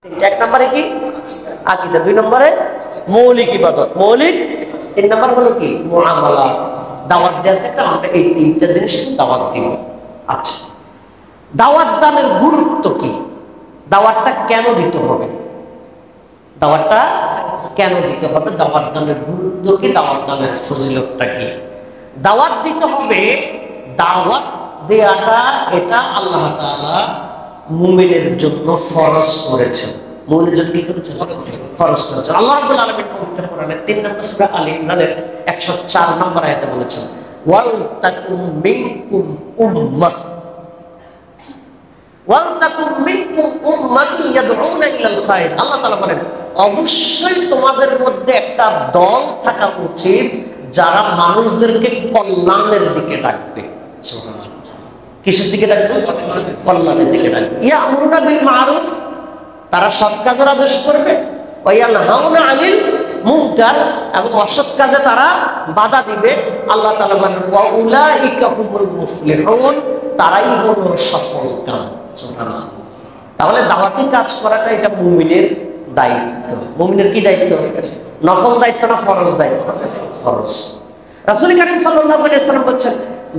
এক নম্বরে কি আকীদা, দুই নম্বরে মৌলিক ইবাদত, মৌলিক, তিন নম্বর হলো কি মুআমালাত। দাওয়াত দেওয়ার ক্ষেত্রে আমরা এই তিনটা জিনিস দাওয়াত দিব। আচ্ছা, দাওয়াত দানের গুরুত্ব কি? দাওয়াতটা কেন দিতে হবে? দাওয়াতটা কেন দিতে হবে? দাওয়াত দানের গুরুত্ব কি? দাওয়াত দানের ফজিলতটা কি? দাওয়াত দিতে হবে, দাওয়াত দেওয়াটা এটা আল্লাহ তাআলা মুমিনের জন্য ফরজ করেছেন। মুমিনের জন্য কি করেছেন? ফরজ করেছেন। আল্লাহ রাব্বুল আলামিন পবিত্র কোরআনে 3 নম্বর সূরা আলী ইমরানের 104 নম্বর আয়াতে বলেছেন, ওয়াল তাকুম মিনকুম উম্মাহ, ওয়াল তাকুম মিনকুম উম্মাতুন ইয়াদউনা ইলাল খায়র। আল্লাহ তাআলা বলেন, অবশ্যই তোমাদের মধ্যে একটা দল থাকা উচিত যারা মানুষদেরকে কল্যাণের দিকে ডাকবে। সুবহানাল্লাহ। কিসের দিকে ডাকবে? কল্যাণের দিকে ডাকবে। ইয়ামুরুনা বিল মারুফ, তারা সৎ কাজের আদেশ করবে, ওয়া ইয়ানহাউনা আনিল মুনকার, এবং অসৎ কাজে তারা বাধা দিবে। আল্লাহ তাআলা বলেন, ওয়া উলাইকা হুমুল মুফলিহুন, তারাই হলো সফল কাম। সুবহানাল্লাহ। তাহলে দাওয়াতি কাজ করাটা এটা মুমিনের দায়িত্ব। মুমিনের কি দায়িত্ব? নফল দায়িত্ব না ফরজ দায়িত্ব? ফরজ। রাসূল কারীম সাল্লাল্লাহু আলাইহি ওয়াসাল্লাম বলেছেন,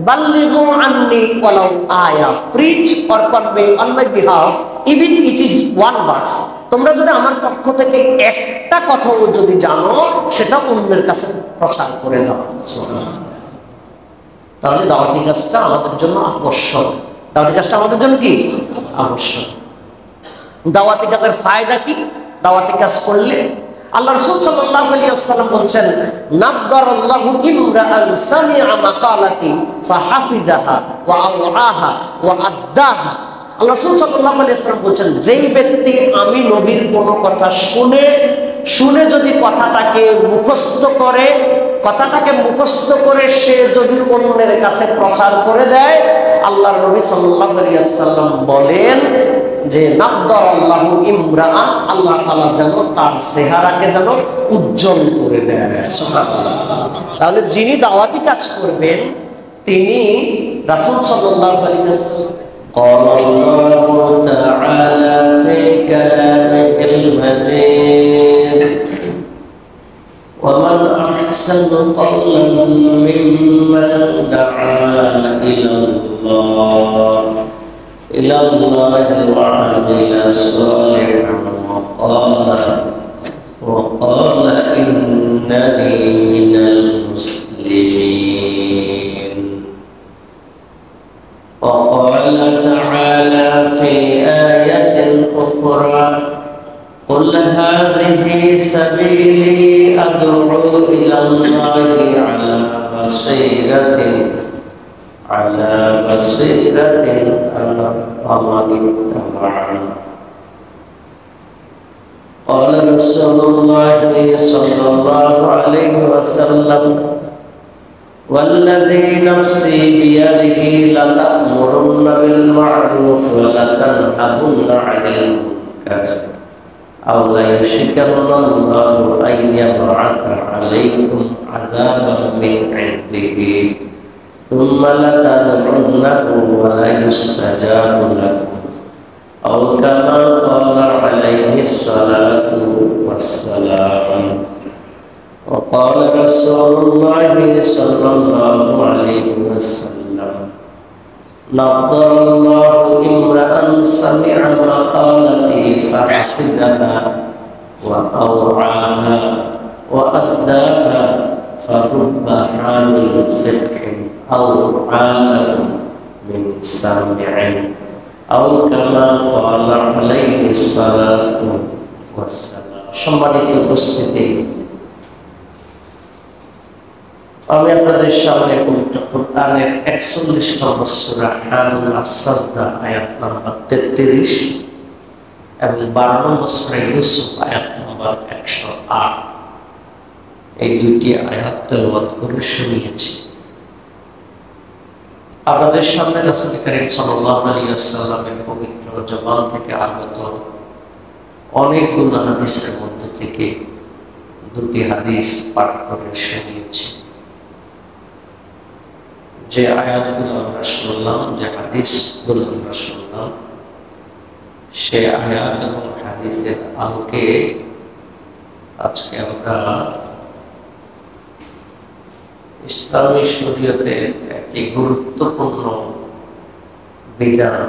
বাল্লিগু আন্নি ওয়ালাউ আয়া, preach or convey on my behalf even it is one verse. তোমরা যদি আমার পক্ষ থেকে একটা কথাও যদি জানো, সেটা অন্যের কাছে প্রচার করে দাও। সুবহানাল্লাহ। তাহলে দাওয়াতি কাজটা আমাদের জন্য আবশ্যক। দাওয়াতি কাজটা আমাদের জন্য কি আবশ্যক? দাওয়াতি কাজের ফায়দা কি? দাওয়াতি কাজ করলে আল্লাহ রাসূল সাল্লাল্লাহু আলাইহি ওয়াসাল্লাম বলেন, নাদদারাল্লাহু ইমরাআন সামিআ মাকালাতি ফাহাফিযাহা ওয়া আওআহা ওয়া আদ্দাহা। আল্লাহ রাসূল সাল্লাল্লাহু আলাইহি ওয়াসাল্লাম বলেন, যেই ব্যক্তি আমি নবীর কোনো কথা শুনে যদি কথাটাকে মুখস্থ করে সে যদি অন্যের কাছে প্রচার করে দেয়, আল্লাহর নবী সাল্লাল্লাহু আলাইহি ওয়াসাল্লাম বলেন যে নাদদারাল্লাহু ইমরাআন, আল্লাহ তাআলা যেন তার চেহারাকে যেন উজ্জ্বল করে দেয়। সুবহানাল্লাহ। তাহলে যিনি দাওয়াতি কাজ করবেন তিনি রাসূল সাল্লাল্লাহু আলাইহি ওয়াসাল্লাম قال الله تعالى في كلامه المجيد ومن أحسن قولا ممن دعا إلى الله وعمل صالحا وقال إنني من المسلمين. وقال تعالى في آية أخرى قل هذه سبيلي أدعو إلى الله على بصيرة أنا ومن اتبعني. قال رسول الله صلى الله عليه وسلم والذي نفسي بيده لتأمرن بالمعروف ولتنهون عن المنكر أو ليشكن الله أن يبعث عليكم عذابا من عنده ثم لتدعونه ولا يستجاب لكم أو كما قال عليه الصلاة والسلام. وقال رسول الله صلى الله عليه وسلم نضر الله امرأ سمع مقالتي فحفظها وأوعاها وأداها فرب حامل فقه أو عالم من سامع أو كما قال عليه الصلاة والسلام. সম্মানিত উপস্থিতি, আমি আপনাদের সামনে পবিত্র কোরআনের 41 নম্বর সূরা হামিম আস-সাজদা আয়াত নম্বর 33 এবং 12 নম্বর সূরা ইউসুফ আয়াত নম্বর 108 এই দুটি আয়াত তেলাওয়াত করে শুনিয়েছি। আপনাদের সামনে রাসূল কারীম সাল্লাল্লাহু আলাইহি ওয়াসাল্লামের পবিত্র জবান থেকে আগত অনেকগুলো হাদিসের মধ্যে থেকে দুটি হাদিস পাঠ করে শুনিয়েছি। যে আয়াতগুলো আমরা শুনলাম, যে হাদিসগুলো আমরা শুনলাম, সে আয়াত এবং হাদিসের আলোকে আজকে আমরা ইসলামী শরীয়তের একটি গুরুত্বপূর্ণ বিধান,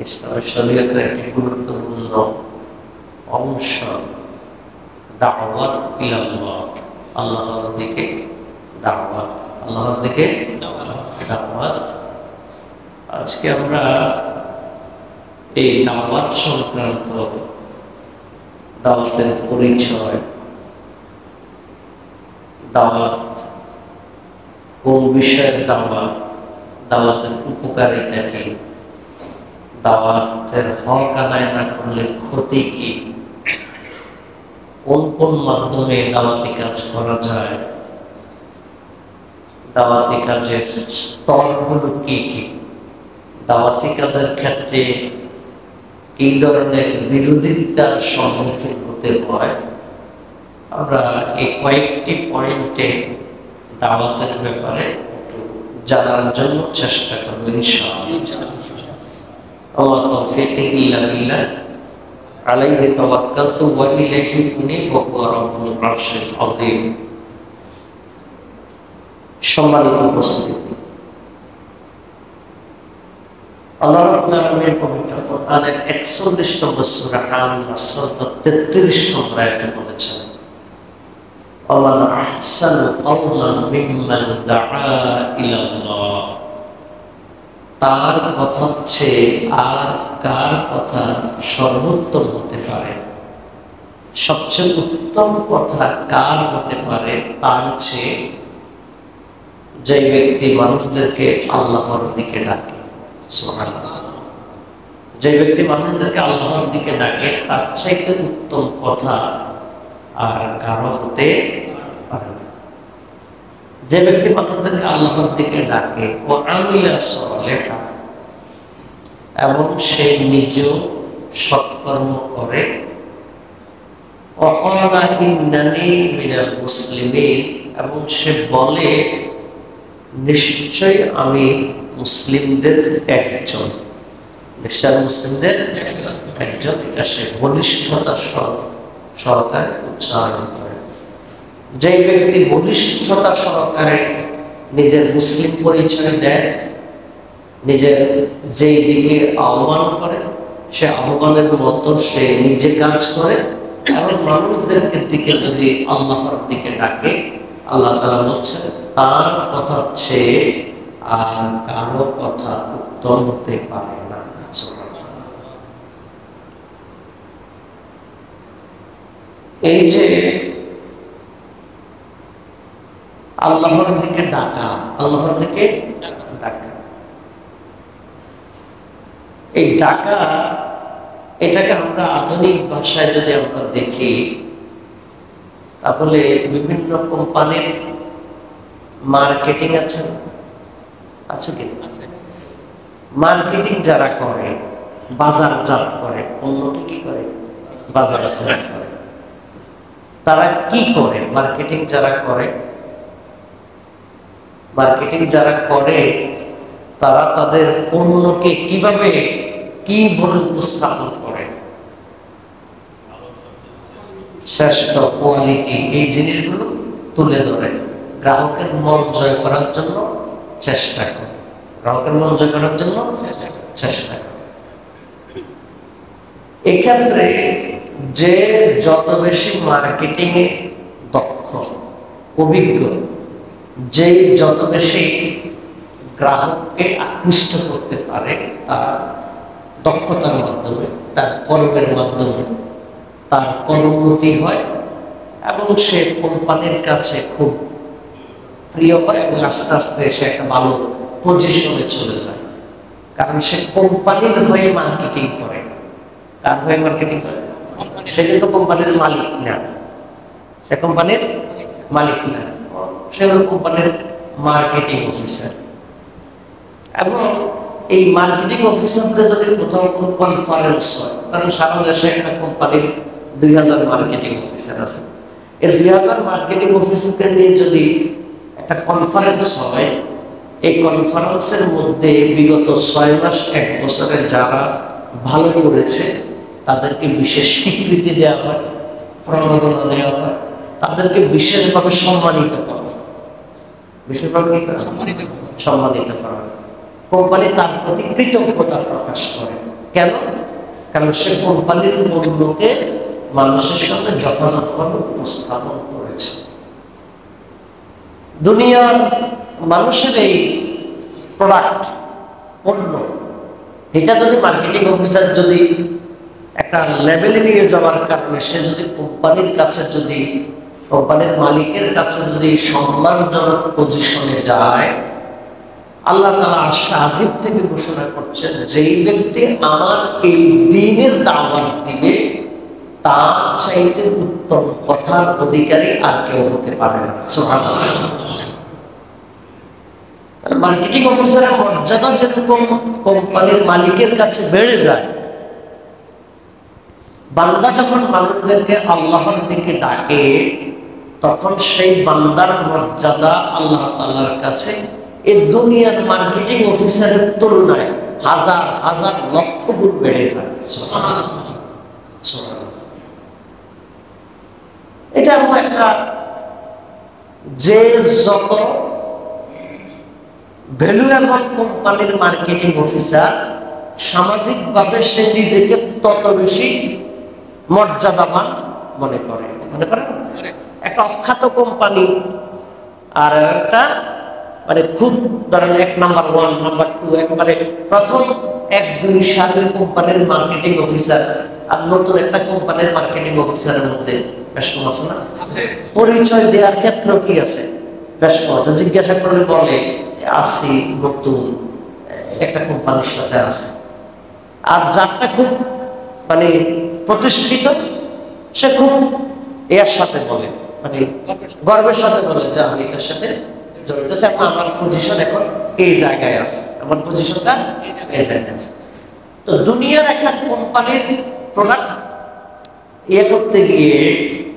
ইসলামী শরীয়তের একটি গুরুত্বপূর্ণ অংশ, দাওয়াত ইলাল্লাহ, আল্লাহর দিকে দাওয়াত, আল্লাহর দিকে দাওয়াত। আজকে আমরা এই দাওয়াত সংক্রান্ত, দাওয়াতের পরিচয়, দাওয়াত কোন বিষয়ের দাওয়াত, দাওয়াতের উপকারিতা কি, দাওয়াতের হক আদায় না করলে ক্ষতি কি, কোন কোন মাধ্যমে দাওয়াতি কাজ করা যায়, দাওয়াতি কাজের স্তরগুলো কি কি, দাওয়াতি কাজের ক্ষেত্রে এই ধরনের বিরোধিতার সম্মুখীন হতে হয়, আমরা এই কয়েকটি পয়েন্টে দাওয়াতের ব্যাপারে একটু জানার জন্য চেষ্টা করব ইনশাআল্লাহ। ওয়া তাওফীকি ইল্লা বিল্লাহ, আলাইহি তাওয়াক্কালতু ওয়া ইলাইহি উনীব ওয়া হুয়া রাব্বুল আরশিল আযীম। সম্মানিত উপস্থিতি, আল্লাহ রাব্বুল আলামিন পবিত্র কোরআনের 41 নম্বর সূরা আন-নাসর 33 নম্বর আয়াতে বলেছেন, ওয়ামান আহসানু কাওলান মিম্মান দাআ ইলাল্লাহ। তার কথা হচ্ছে আর কার কথা সর্বোত্তম হতে পারে, সবচেয়ে উত্তম কথা কার হতে পারে, তার চেয়ে যে ব্যক্তি মানুষদেরকে আল্লাহর দিকে ডাকে। সুবহানাল্লাহ। যে ব্যক্তি মানুষদেরকে আল্লাহর দিকে ডাকে তার চাইতে উত্তম কথা আর কারো হতে পারে না। যে ব্যক্তি মানুষদেরকে আল্লাহর দিকে ডাকে ও আমিলা সালিহা, এবং সে নিজেও সৎকর্ম করে, ওয়াকালা ইন্নানি মিনাল মুসলিমিন, এবং সে বলে নিশ্চয় আমি মুসলিমদের একজন, নিশ্চয় মুসলিমদের একজন, এটা সে বলিষ্ঠতার সহকারে উচ্চারণ করে। যে ব্যক্তি বলিষ্ঠতা সহকারে নিজের মুসলিম পরিচয় দেয়, নিজের যেই দিকে আহ্বান করে সে আহ্বানের মতো সে নিজে কাজ করে, এবং মানুষদেরকে দিকে যদি আল্লাহর দিকে ডাকে, আল্লাহ তাআলা বলছেন তার কথা হচ্ছে আর কারো কথা উত্তম হতে পারে না। এই যে আল্লাহর দিকে ডাকা, আল্লাহর দিকে ডাকা, এই ডাকা, এটাকে আমরা আধুনিক ভাষায় যদি আমরা দেখি তাহলে বিভিন্ন কোম্পানির মার্কেটিং আছে, আছে কি? মার্কেটিং যারা করে, বাজারজাত করে, অন্যকে কি করে? বাজারজাত করে। তারা কি করে? মার্কেটিং যারা করে, মার্কেটিং যারা করে তারা তাদের পণ্যকে কিভাবে কি বলে উপস্থাপন করে, শ্রেষ্ঠ কোয়ালিটি, এই জিনিসগুলো তুলে ধরে গ্রাহকের মন জয় করার জন্য চেষ্টা করে, গ্রাহকের মন জয় করার জন্য চেষ্টা করে। এক্ষেত্রে যে যত বেশি মার্কেটিং এ দক্ষ, অভিজ্ঞ, যে যত বেশি গ্রাহককে আকৃষ্ট করতে পারে, তার দক্ষতার মাধ্যমে, তার কর্মের মাধ্যমে তার পদোন্নতি হয় এবং সে কোম্পানির কাছে খুব প্রিয় হয় এবং আস্তে আস্তে সে একটা ভালো পজিশনে চলে যায়। কারণ সে কোম্পানির হয়ে মার্কেটিং করে। কার হয়ে মার্কেটিং করে? সে কিন্তু কোম্পানির মালিক না, সে কোম্পানির মালিক না, সে হল কোম্পানির মার্কেটিং অফিসার। এবং এই মার্কেটিং অফিসারদের যদি কোথাও কোনো কনফারেন্স হয়, কারণ সারা দেশে একটা কোম্পানির 2000 মার্কেটিং অফিসার আছে, এর 2000 মার্কেটিং অফিসারকে নিয়ে যদি একটা কনফারেন্স হয়, এই কনফারেন্সের মধ্যে বিগত 6 মাস 1 বছরে যারা ভালো করেছে তাদেরকে বিশেষ স্বীকৃতি দেওয়া হয়, প্রণোদনা দেওয়া হয়, তাদেরকে বিশেষভাবে সম্মানিত করা হয়। বিশেষভাবে কি করা হয়? সম্মানিত করা হয়। কোম্পানি তার প্রতি কৃতজ্ঞতা প্রকাশ করে। কেন? কারণ সে কোম্পানির মূল্যকে মানুষের সামনে যথাযথভাবে উপস্থাপন করেছে। দুনিয়ার মানুষের এই প্রোডাক্ট, পণ্য, এটা যদি মার্কেটিং অফিসার যদি একটা লেভেলে নিয়ে যাওয়ার কারণে সে যদি কোম্পানির কাছে, যদি কোম্পানির মালিকের কাছে যদি সম্মানজনক পজিশনে যায়, আল্লাহ তাআলা আরশে আজিম থেকে ঘোষণা করছেন, যেই ব্যক্তি আমার এই দ্বীনের দাওয়াত দিবে তার চাইতে উত্তম কথার অধিকারী আর কেউ হতে পারে না। সুবহানাল্লাহ। মার্কেটিং অফিসারের মর্যাদা যেরকম কোম্পানির মালিকের কাছে বেড়ে যায়, বান্দা যখন মানুষদেরকে আল্লাহর দিকে ডাকে তখন সেই বান্দার মর্যাদা আল্লাহ তাআলার কাছে এই দুনিয়ার মার্কেটিং অফিসারের তুলনায় হাজার হাজার লক্ষ গুণ বেড়ে যায়। এটা এমন একটা, যে যত ভ্যালুয়েবল কোম্পানির মার্কেটিং অফিসার, সামাজিকভাবে সে নিজেকে তত বেশি মর্যাদাবান মনে করে। মনে করেন একটা অখ্যাত কোম্পানি আর একটা মানে খুব ধরেন 1 নাম্বার 1 নাম্বার 2 একবারে প্রথম 1-2 সালের কোম্পানির মার্কেটিং অফিসার আর নতুন একটা কোম্পানির মার্কেটিং অফিসারের মধ্যে বেশ কম আছে না? পরিচয় দেওয়ার ক্ষেত্রে কি আছে? বেশ কম আছে। জিজ্ঞাসা করলে বলে আসি নতুন একটা কোম্পানির সাথে আছে। আর যারটা খুব মানে প্রতিষ্ঠিত সে খুব এর সাথে বলে, মানে গর্বের সাথে বলে যে আমি এটার সাথে জড়িত আছি, আমার পজিশন এখন এই জায়গায় আছে, আমার পজিশনটা এই জায়গায় আছে। তো দুনিয়ার একটা কোম্পানির প্রোডাক্ট ইয়ে করতে গিয়ে,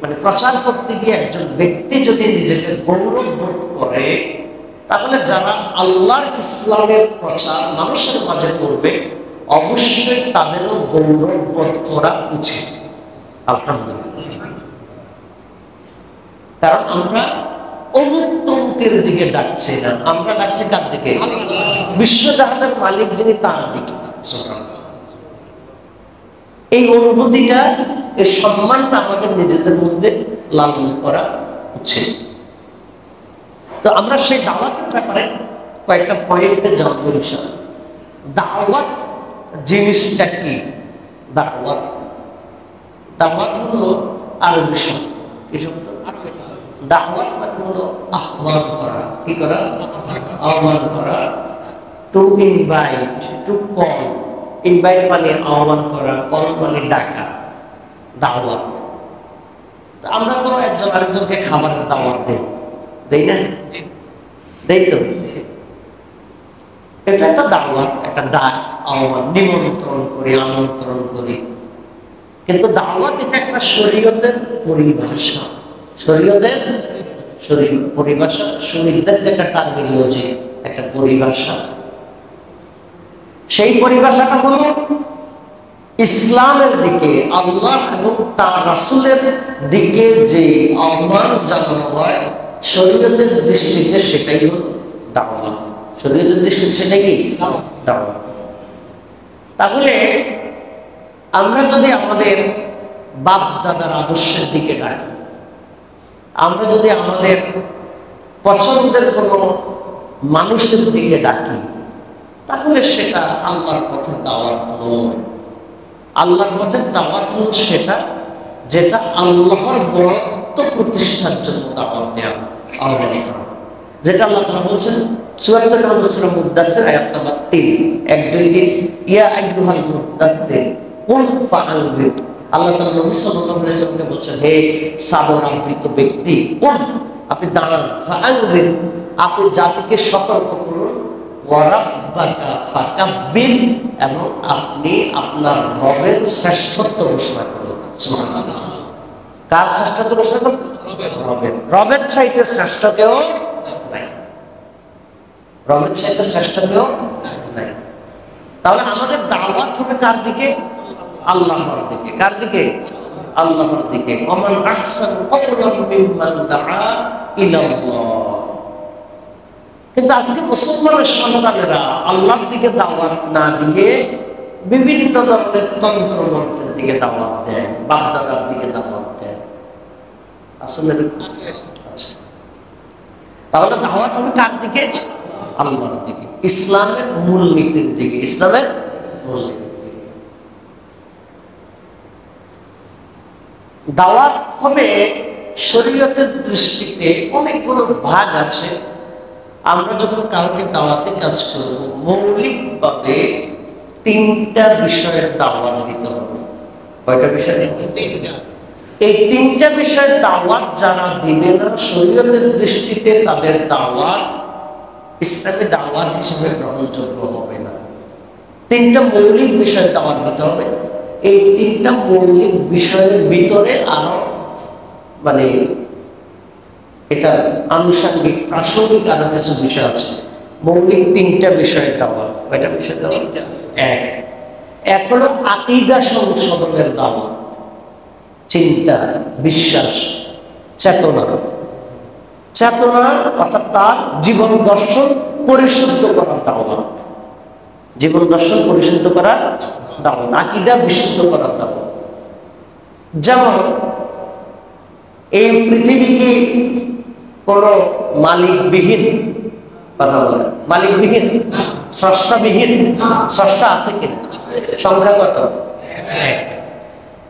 মানে প্রচার করতে গিয়ে একজন ব্যক্তি যদি নিজেকে গৌরব বোধ করে, তাহলে যারা আল্লাহর ইসলামের প্রচার মানুষের মাঝে করবে অবশ্যই তাদেরও গৌরব বোধ করা উচিত। আলহামদুলিল্লাহ। কারণ আমরা অমুক তমুকের দিকে ডাকছি না, আমরা ডাকছি কার দিকে? বিশ্বজাহানের মালিক যিনি, তার দিকে। এই অনুভূতিটা, এই সম্মানটা আমাদের নিজেদের মধ্যে লালন করা উচিত। তো আমরা সেই দাওয়াতের ব্যাপারে কয়েকটা পয়েন্টে জানবো ইনশাআল্লাহ। দাওয়াত জিনিসটা কি? দাওয়াত, দাওয়াত হলো আরবি শব্দ। কি শব্দ? দাওয়াত মানে হলো আহ্বান করা। কি করা? আহ্বান করা। To invite, to call. Invite মানে আহ্বান করা, কল মানে ডাকা। দাওয়াত। আমরা তো একজন আরেকজনকে খাবারের দাওয়াত দেই, দেই না? দেই তো। এটা একটা দাওয়াত, একটা ডাক, আহ্বান, নিমন্ত্রণ করি, আমন্ত্রণ করি। কিন্তু দাওয়াত এটা একটা শরীয়তের পরিভাষা। শরীয়তের পরিভাষা, শরীয়তের একটা টার্মিনোলজি, একটা পরিভাষা। সেই পরিভাষাটা হলো ইসলামের দিকে, আল্লাহ এবং তার রাসূলের দিকে যে আহ্বান জানানো হয়, শরীয়তের দৃষ্টিতে সেটাই হলো দাওয়াত। শরীয়তের দৃষ্টিতে সেটাই কি? দাওয়াত। তাহলে আমরা যদি আমাদের বাপ দাদার আদর্শের দিকে ডাকি, আমরা যদি আমাদের পছন্দের কোনো মানুষের দিকে ডাকি, তাহলে সেটা আল্লাহর পথের দাওয়াত নয়। আল্লাহর পথের দাওয়াত হলো সেটা যেটা আল্লাহর বরত্ব প্রতিষ্ঠার জন্য দাওয়াত দেওয়া, আহ্বান করা। যেটা আল্লাহ তাআলা বলছেন সূরা মুদাসসির আয়াত নাম্বার 3, 1, 2, 3, ইয়া আইয়ুহাল মুদাসসির কুম ফাআনজির। আল্লাহ তাআলা নবী সাল্লাল্লাহু আলাইহি ওয়াসাল্লামকে বলছেন, হে সাদর আবৃত ব্যক্তি, কুম, আপনি দাঁড়ান, ফাআনজির, আপনি জাতিকে সতর্ক করুন, ওয়া রাব্বাকা ফাকাব্বির, এবং আপনি আপনার রবের শ্রেষ্ঠত্ব ঘোষণা করুন। সুবহানাল্লাহ। কার শ্রেষ্ঠত্ব ঘোষণা করুন? রবের। রবের চাইতে শ্রেষ্ঠ কেউ নাই। রবের চাইতে শ্রেষ্ঠ কেউ নাই। তাহলে আমাদের দাওয়াত হবে কার দিকে? আল্লাহর দিকে। কার দিকে? আল্লাহর দিকে। ওমান আহসান কাওলাম মিম্মান দাআ ইলাল্লাহ। কিন্তু আজকে মুসলমানের সন্তানেরা আল্লাহর দিকে দাওয়াত না দিয়ে বিভিন্ন ধরনের তন্ত্র মন্ত্রের দিকে দাওয়াত দেয়, বাগদাদার দিকে দাওয়াত দেয়। আসলে আচ্ছা, তাহলে দাওয়াত হবে কার দিকে? আল্লাহর দিকে, ইসলামের মূলনীতির দিকে, ইসলামের মূলনীতির দিকে। দাওয়াত হবে শরীয়তের দৃষ্টিতে অনেকগুলো ভাগ আছে। আমরা যখন কাউকে দাওয়াতে কাজ করব, মৌলিকভাবে তিনটা বিষয়ের দাওয়াত দিতে হবে। কয়টা বিষয়? এই তিনটা বিষয়ের দাওয়াত যারা দিবে না, শরীয়তের দৃষ্টিতে তাদের দাওয়াত ইসলামী দাওয়াত হিসেবে গ্রহণযোগ্য হবে না। তিনটা মৌলিক বিষয়ের দাওয়াত দিতে হবে। এই তিনটা মৌলিক বিষয়ের ভিতরে আরো মানে এটা আনুষঙ্গিক প্রাসঙ্গিক আরো কিছু বিষয় আছে। মৌলিক তিনটা বিষয়ের দাওয়াত। কয়টা বিষয়ের দাওয়াত? এক হলো আকীদা সংশোধনের দাওয়াত, চিন্তা, বিশ্বাস, চেতনা অর্থাৎ তার জীবন দর্শন পরিশুদ্ধ করার দাওয়াত। জীবন দর্শন পরিশুদ্ধ করার দাওয়াত, আকীদা বিশুদ্ধ করার দাওয়াত। যেমন এই পৃথিবীকে কোন মালিকবিহীন, কথা বলে মালিকবিহীন, স্রষ্টাবিহীন। স্রষ্টা আছে কিনা? সংখ্যা কত? এক।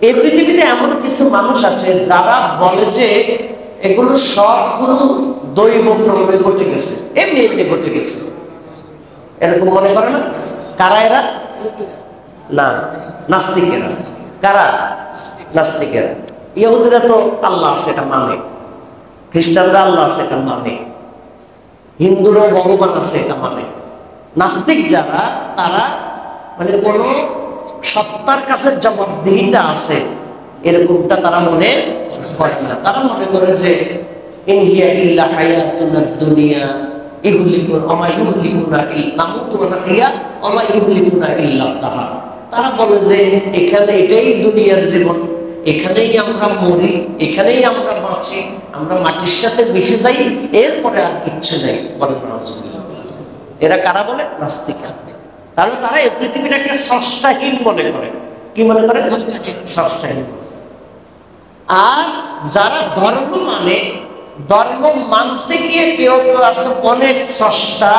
এই পৃথিবীতে এমন কিছু মানুষ আছে যারা বলে যে এগুলো সবগুলো দৈব ক্রমে ঘটে গেছে, এমনি এমনি ঘটে গেছে, এরকম মনে করে না? কারা এরা? না, নাস্তিকেরা। কারা? নাস্তিকেরা। ইহুদিরা তো আল্লাহ আছে এটা মানে, খ্রিস্টানরা আল্লাহ আছে এটা মানে, হিন্দুরাও ভগবান আছে এটা মানে। নাস্তিক যারা, তারা মানে কোন সত্তার কাছে জবাবদিহিতা আছে এরকমটা তারা মনে করে না। তারা মনে করে যে ইন হিয়া ইল্লা হায়াতুনাদ দুনিয়া ইহলিকুন ওয়া মা ইহলিকুনা ইল্লা নামুতু ওয়া নাহইয়া ওয়া মা ইহলিকুনা ইল্লা তাহা। তারা বলে যে এখানে এটাই দুনিয়ার জীবন, এখানেই আমরা মরি, এখানেই আমরা বাঁচি, আমরা মাটির সাথে মিশে যাই, এরপরে আর কিচ্ছু নেই। এরা কারা বলে? নাস্তিক। তাহলে তারা এই পৃথিবীটাকে স্রষ্টাহীন মনে করে। কি মনে করে? স্রষ্টাহীন। আর যারা ধর্ম মানে, ধর্ম মানতে গিয়ে কেউ কেউ আছে অনেক স্রষ্টা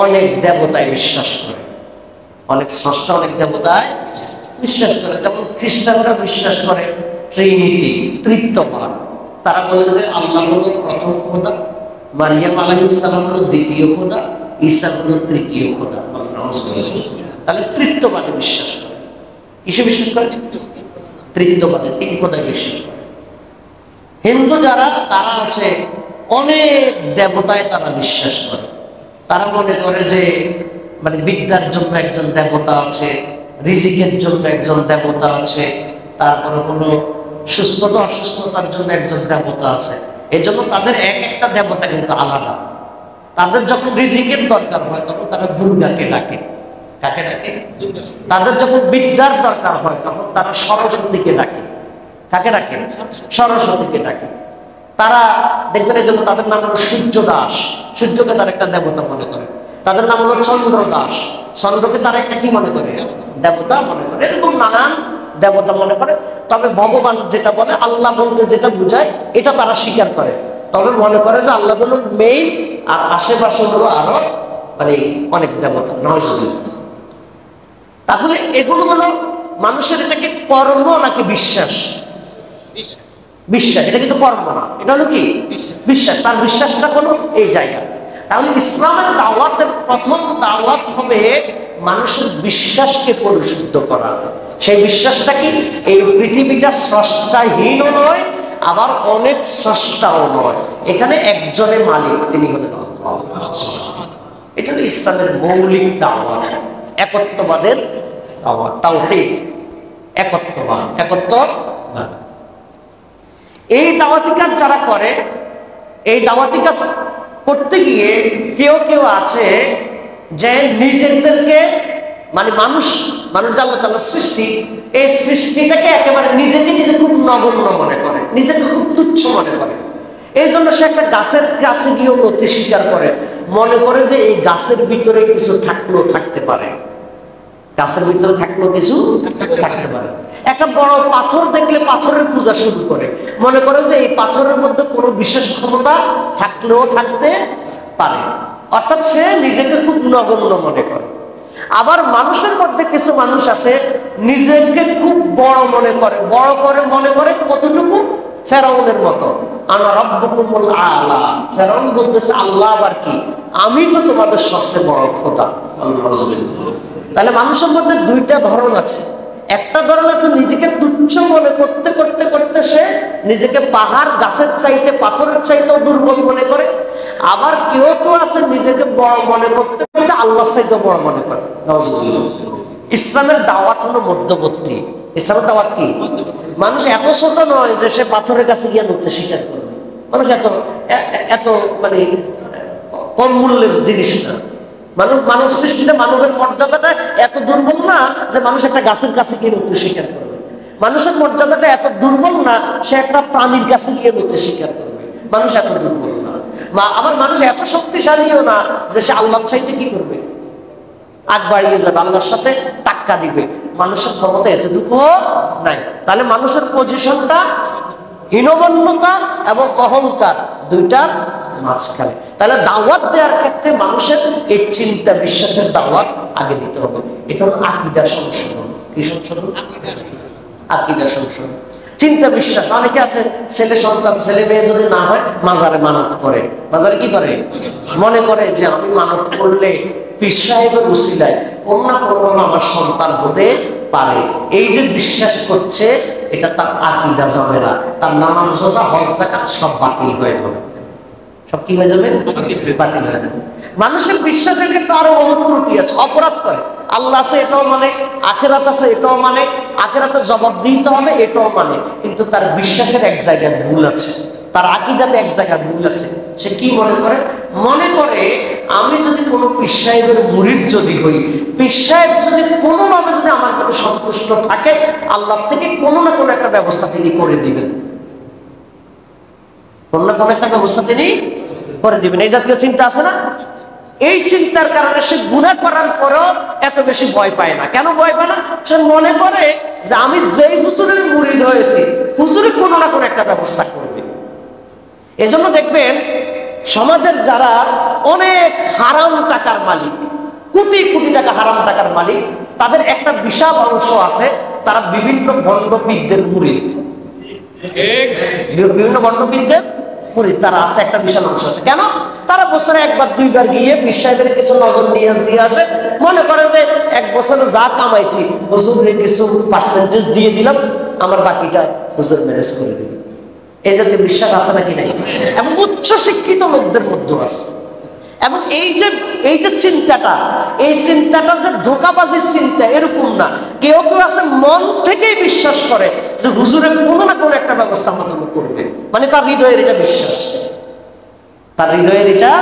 অনেক দেবতায় বিশ্বাস করে, অনেক স্রষ্টা অনেক দেবতায় বিশ্বাস করে। যেমন খ্রিস্টানরা বিশ্বাস করে ট্রিনিটি, ত্রিত্ববাদ। তারা বলে যে আল্লাহ হলো প্রথম খোদা, মারিয়াম আলাইহিস সালাম হলো দ্বিতীয় খোদা, ঈসা হলো তৃতীয় খোদা। তাহলে ত্রিত্ববাদে বিশ্বাস করে। কিসে বিশ্বাস করে? ত্রিত্ববাদে, তিন খোদায় বিশ্বাস করে। হিন্দু যারা, তারা আছে অনেক দেবতায় তারা বিশ্বাস করে। তারা মনে করে যে মানে বিদ্যার জন্য একজন দেবতা আছে, রিজিকের জন্য একজন দেবতা আছে, তারপরে কোনো সুস্থতা অসুস্থতার জন্য একজন দেবতা আছে। এই জন্য তাদের এক একটা দেবতা কিন্তু আলাদা। তাদের যখন রিজিকের দরকার হয় তখন তারা দুর্গাকে ডাকে। কাকে ডাকে? তাদের যখন বিদ্যার দরকার হয় তখন তারা সরস্বতীকে ডাকে। কাকে ডাকে? সরস্বতীকে ডাকে। তারা দেখবেন এই জন্য তাদের নাম হলো সূর্য দাস, সূর্যকে তার একটা দেবতা মনে করে। তাদের নাম হলো চন্দ্র দাস, চন্দ্রকে তারা একটা কি মনে করে? দেবতা মনে করে। এরকম নানান দেবতা মনে করে। তবে ভগবান যেটা বলে, আল্লাহ বলতে যেটা বুঝায়, এটা তারা স্বীকার করে। তবে মনে করে যে আল্লাহ হলো মেইন, আর আশেপাশে হলো আরো মানে অনেক দেবতা। তাহলে এগুলো হলো মানুষের, এটাকে কর্ম নাকি বিশ্বাস? বিশ্বাস। এটা কিন্তু কর্ম না, এটা হলো কি? বিশ্বাস। তার বিশ্বাসটা হলো এই জায়গা। তাহলে ইসলামের দাওয়াতের প্রথম দাওয়াত হবে মানুষের বিশ্বাসকে পরিশুদ্ধ করা। সেই বিশ্বাসটা কি? এই পৃথিবীটা স্রষ্টাহীনও নয়, আবার অনেক স্রষ্টাও নয়, এখানে একজনের মালিক, তিনি হলেন আল্লাহ। এটা হলো ইসলামের মৌলিক দাওয়াত, একত্ববাদের দাওয়াত, তাওহীদ, একত্ববাদ, একত্ববাদ। এই দাওয়াতি কাজ যারা করে, এই দাওয়াতি কাজ করতে গিয়ে কেউ কেউ আছে যে নিজেদেরকে মানে মানুষ যে আল্লাহ তাআলার সৃষ্টি, এই সৃষ্টিটাকে একেবারে নিজেকে নিজে খুব নগণ্য মনে করে, নিজেকে খুব তুচ্ছ মনে করে। এই জন্য সে একটা গাছের কাছে গিয়েও নতি স্বীকার করে, মনে করে যে এই গাছের ভিতরে কিছু থাকলেও থাকতে পারে, গাছের ভিতরে থাকলেও কিছু থাকতে পারে। একটা বড় পাথর দেখলে পাথরের পূজা শুরু করে, মনে করে যে এই পাথরের মধ্যে কোনো বিশেষ ক্ষমতা থাকলেও থাকতে পারে, অর্থাৎ সে নিজেকে খুব নগণ্য মনে করে। আবার মানুষের মধ্যে কিছু মানুষ আছে নিজেকে খুব বড় মনে করে, মনে করে কতটুকু, ফেরাউনের মতো, আনা রাব্বুকুমুল আলা। ফেরাউন বলতেছে আল্লাহ আবার কি, আমি তো তোমাদের সবচেয়ে বড় খোদা। তাহলে মানুষের মধ্যে দুইটা ধরন আছে। একটা ধরন আছে নিজেকে তুচ্ছ মনে করতে করতে করতে সে নিজেকে পাহাড়, গাছের চাইতে, পাথরের চাইতেও দুর্বল মনে করে। আবার কেউ কেউ আছে নিজেকে বড় মনে করতে করতে আল্লাহর চাইতেও বড় মনে করে। ইসলামের দাওয়াত হলো মধ্যবর্তী। ইসলামের দাওয়াত কি? মানুষ এত ছোট নয় যে সে পাথরের কাছে গিয়ে নড়তে স্বীকার করবে। মানুষ এত মানে কম মূল্যের জিনিস না। মানব সৃষ্টিতে মানবের মর্যাদাটা এত দুর্বল না যে মানুষ একটা গাছের কাছে গিয়ে নড়তে স্বীকার করবে। মানুষের মর্যাদাটা এত দুর্বল না সে একটা প্রাণীর কাছে গিয়ে নড়তে স্বীকার করবে। মানুষ এত দুর্বল না। আবার মানুষ এত শক্তিশালীও না যে সে আল্লাহর চাইতে কি করবে, আগ বাড়িয়ে যাবে, আল্লাহর সাথে টাক্কা দিবে। মানুষের ক্ষমতা এতটুকু নাই। তাহলে মানুষের পজিশনটা হীনমন্যতা এবং অহংকার দুইটার মাঝখানে। তাহলে দাওয়াত দেওয়ার ক্ষেত্রে মানুষের এই চিন্তা বিশ্বাসের দাওয়াত আগে দিতে হবে। এটা হলো আকীদা সংশোধন। কি সংশোধন? আকীদা সংশোধন, চিন্তা বিশ্বাস। অনেকে আছে ছেলে সন্তান, ছেলে মেয়ে যদি না হয় মাজারে মানত করে। মাজারে কি করে? মনে করে যে আমি মানত করলে পীর সাহেবের উসিলায় কোনো না কোনোভাবে আমার সন্তান হতে পারে। এই যে বিশ্বাস করছে এটা তার আকীদা যাবে না, তার নামাজ, রোজা, হজ, যাকাত সব বাতিল হয়ে যাবে। সব কি হয়ে যাবে? বাতিল হয়ে যাবে। মানুষের বিশ্বাসের ক্ষেত্রে আরো বহুত ত্রুটি আছে, অপরাধ করে। আল্লাহ আছে এটাও মানে, আখেরাত আছে এটাও মানে, আখেরাতের জবাব দিতে হবে এটাও মানে, কিন্তু তার বিশ্বাসের এক জায়গায় ভুল আছে, তার আকীদাতে এক জায়গায় ভুল আছে। সে কি মনে করে? মনে করে আমি যদি কোনো পীর সাহেবের মুরিদ যদি হই, পীর সাহেব যদি কোনোভাবে যদি আমার প্রতি সন্তুষ্ট থাকে, আল্লাহ থেকে কোনো না কোনো একটা ব্যবস্থা তিনি করে দিবেন, কোনো না কোনো একটা ব্যবস্থা তিনি করে দিবেন। এই জাতীয় চিন্তা আছে না? এই চিন্তার কারণে সে গুনাহ করার পরও এত বেশি ভয় পায় না। কেন ভয় পায় না? সে মনে করে যে আমি যেই হুজুরের মুরিদ হয়েছি, হুজুরে কোনো না কোনো একটা ব্যবস্থা করবে। এজন্য দেখবেন সমাজের যারা অনেক হারাম টাকার মালিক, কোটি কোটি টাকা হারাম টাকার মালিক, তাদের একটা বিশাল অংশ আছে তারা বিভিন্ন ভণ্ডপীরদের মুরিদ। বিভিন্ন ভণ্ডপীরদের মুরিদ তারা আছে, একটা বিশাল অংশ আছে। কেন? তারা বছরে একবার দুইবার গিয়ে পীর সাহেবের কিছু নজর নিয়ে আসবে, মনে করে যে এক বছরে যা কামাইছি হুজুরে কিছু পার্সেন্টেজ দিয়ে দিলাম, আমার বাকিটা হুজুর ম্যানেজ করে দিবে। এই জাতীয় বিশ্বাস আছে নাকি নাই? এবং উচ্চ শিক্ষিত লোকদের মধ্যে আছে। এবং এই যে চিন্তাটা, এই চিন্তাটা যে ধোঁকাবাজির চিন্তা এরকম না। কেউ কেউ আছে মন থেকেই বিশ্বাস করে যে হুজুরের কোনো না কোনো একটা ব্যবস্থা আমার জন্য করবে, মানে তার হৃদয়ের এটা বিশ্বাস, তার হৃদয়ের এটা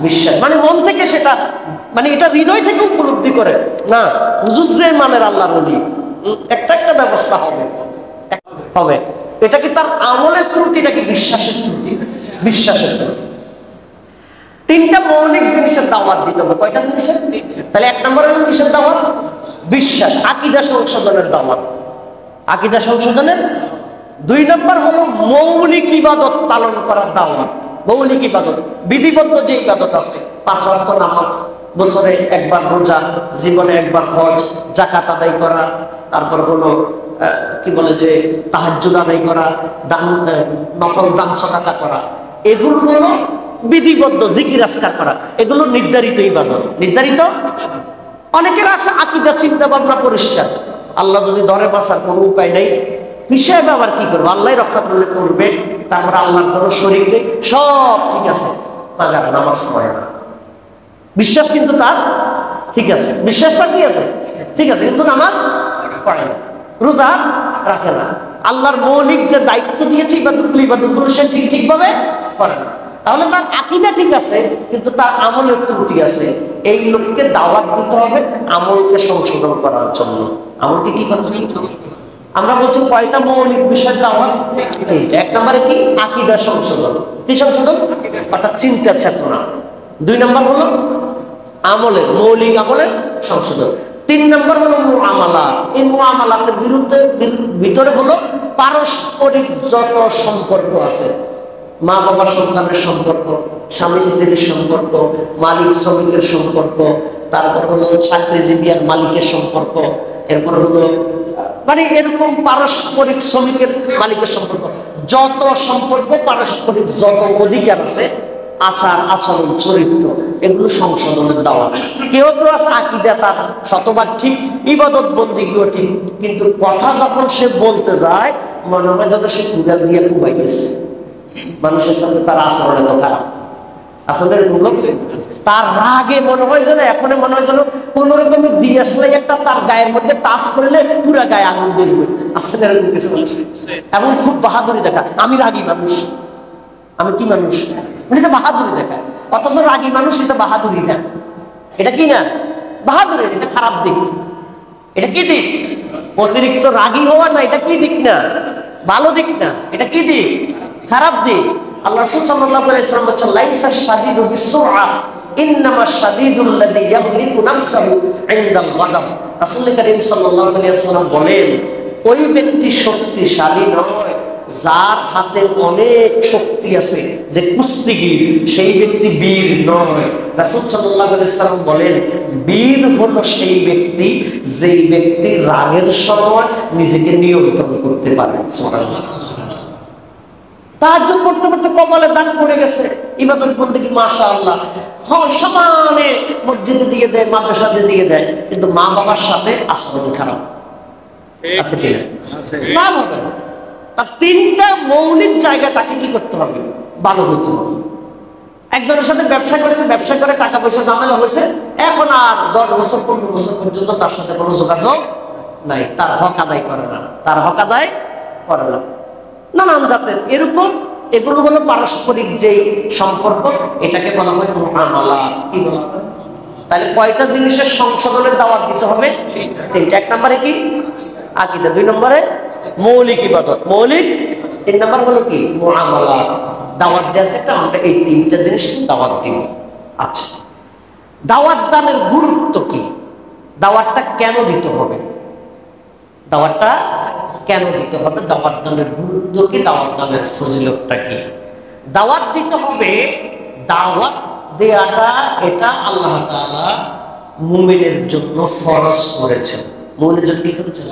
বিশ্বাস, মানে মন থেকে সেটা, মানে এটা হৃদয় থেকে উপলব্ধি করে না হুজুর যে মানের আল্লাহর ওলি, একটা একটা ব্যবস্থা হবে হবে। এটা কি তার আমলের ত্রুটি নাকি বিশ্বাসের ত্রুটি? বিশ্বাসের ত্রুটি। তিনটা মৌলিক জিনিসের দাওয়াত দিতে হবে। কয়টা জিনিসের? তাহলে এক নম্বর হলো কিসের দাওয়াত? বিশ্বাস, আকীদা সংশোধনের দাওয়াত, আকীদা সংশোধনের। দুই নম্বর হলো মৌলিক ইবাদত পালন করার দাওয়াত। মৌলিক ইবাদত, বিধিবদ্ধ যে ইবাদত আছে, 5 ওয়াক্ত নামাজ, বছরে একবার রোজা, জীবনে একবার হজ, যাকাত আদায় করা, তারপর হলো কি বলে যে তাহাজ্জুদ আদায় করা, দান, নফল দান সাদাকা করা, এগুলো হলো বিধিবদ্ধ। জিকির আজকার করা, এগুলো নির্ধারিত ইবাদত, নির্ধারিত। অনেকের আছে আকীদা চিন্তা ভাবনা পরিষ্কার, আল্লাহ যদি ধরে বাঁচার কোনো উপায় নেই, বিষয় আবার কি করবো, আল্লাহ রক্ষা করলে করবে, তারপর আল্লাহর কোনো শরীক নেই, সব ঠিক আছে, মাগার নামাজ পড়ে না। বিশ্বাস কিন্তু তার ঠিক আছে, বিশ্বাস তার কি আছে ঠিক আছে, কিন্তু নামাজ পড়ে না, রোজা রাখে না, আল্লাহর মৌলিক যে দায়িত্ব দিয়েছে ইবাদতগুলো সে ঠিকভাবে করে না। তাহলে তার আকীদা ঠিক আছে কিন্তু তার আমলের ত্রুটি আছে। এই লোককে দাওয়াত দিতে হবে আমলকে সংশোধন করার জন্য। আমলকে কি করার জন্য? আমরা বলছি কয়টা মৌলিক বিষয়ের দাওয়াত? এক নম্বরে কি? আকীদা সংশোধন। কি সংশোধন? অর্থাৎ চিন্তা চেতনা। 2 নম্বর হলো আমলের, মৌলিক আমলের সংশোধন। 3 নম্বর হলো মুআমালাত। এই মুআমালাতের ভিতরে হলো পারস্পরিক যত সম্পর্ক আছে, মা বাবা সন্তানের সম্পর্ক, স্বামী স্ত্রীর সম্পর্ক, মালিক শ্রমিকের সম্পর্ক, তারপর হলো চাকরিজীবী আর মালিকের সম্পর্ক, এরপর হলো মানে এরকম পারস্পরিক শ্রমিকের মালিকের সম্পর্ক, যত সম্পর্ক পারস্পরিক যত অধিকার আছে, আচার আচরণ চরিত্র, এগুলো সংশোধনের দাওয়াত। কেউ কেউ আছে আকীদা তার শতভাগ ঠিক, ইবাদত বন্দেগীও ঠিক, কিন্তু কথা যখন সে বলতে যায় মনে হয় যেন সে কুড়াল দিয়ে কুবাইতেছে, মানুষের সাথে তার আচরণ এত খারাপ। আসলে তার রাগে মনে হয় যেন, এখন মনে হয় যেন কোন রকমের দিয়ে আসলে একটা তার গায়ের মধ্যে টাচ করলে পুরা গায়ে আগুন দেখবে। আসলে এরকম কিছু মানুষ, এবং খুব বাহাদুরি দেখা, আমি রাগী মানুষ, আমি কি মানুষ, এটা বাহাদুরি দেখায়। অথচ রাগী মানুষ এটা বাহাদুরি না, এটা কি না বাহাদুরি, এটা খারাপ দিক। এটা কি দিক? অতিরিক্ত রাগী হওয়া না, এটা কি দিক না, ভালো দিক না, এটা কি দিক? খারাপ দিক। আল্লাহ রাসূল সাল্লাল্লাহু আলাইহি ওয়াসাল্লাম বলেছেন, লাইসা শাদীদু বিসুরআ ইন্নামা শাদীদুল্লাযী ইয়ামলিকু নাফসাহু ইনদাল গাদাব। রাসূল কারীম সাল্লাল্লাহু আলাইহি ওয়াসাল্লাম বলেন, ওই ব্যক্তি শক্তিশালী নয় যার হাতে অনেক শক্তি আছে, যে কুস্তিগীর, সেই ব্যক্তি বীর নয়। রাসূল সাল্লাল্লাহু আলাইহি ওয়াসাল্লাম বলেন, বীর হলো সেই ব্যক্তি যেই ব্যক্তি রাগের সময় নিজেকে নিয়ন্ত্রণ করতে পারে। সুবহানাল্লাহ। তাহাজ্জুদ পড়তে পড়তে কপালে দাগ পড়ে গেছে, ইবাদত বন্দেগী মাশাআল্লাহ সমানে মসজিদে দিয়ে দেয়, মাদ্রাসাতে দিয়ে দেয়, কিন্তু মা বাবার সাথে আচরণ খারাপ আছে কিনা? না হবে। তার 3টা মৌলিক জায়গা তাকে কি করতে হবে? ভালো হতে হবে। একজনের সাথে ব্যবসা করছে, ব্যবসা করে টাকা পয়সা ঝামেলা হয়েছে, এখন আর 10 বছর 15 বছর পর্যন্ত তার সাথে কোনো যোগাযোগ নাই, তার হক আদায় করে না, তার হক আদায় করে না। নানান জাতের এরকম, এগুলো হলো পারস্পরিক যে সম্পর্ক, এটাকে বলা হয় মুআমালাত। কি বলা হয়? তাহলে কয়টা জিনিসের সংশোধনের দাওয়াত দিতে হবে? 3টা। 1 নম্বরে কি? আকীদা। 2 নম্বরে মৌলিক ইবাদত, মৌলিক। 3 নম্বর হলো কি? মুআমালাত। দাওয়াত দেওয়ার ক্ষেত্রে আমরা এই 3টা জিনিস দাওয়াত দিব। আচ্ছা, দাওয়াত দানের গুরুত্ব কি? দাওয়াতটা কেন দিতে হবে? দাওয়াতটা কেন দিতে হবে? দাওয়াত দানের গুরুত্ব কি? দাওয়াত দানের ফজিলতটা কি? দাওয়াত দিতে হবে, দাওয়াত দেয়াটা এটা আল্লাহ তাআলা মুমিনের জন্য ফরজ করেছেন। মুমিনের জন্য কি করেছেন?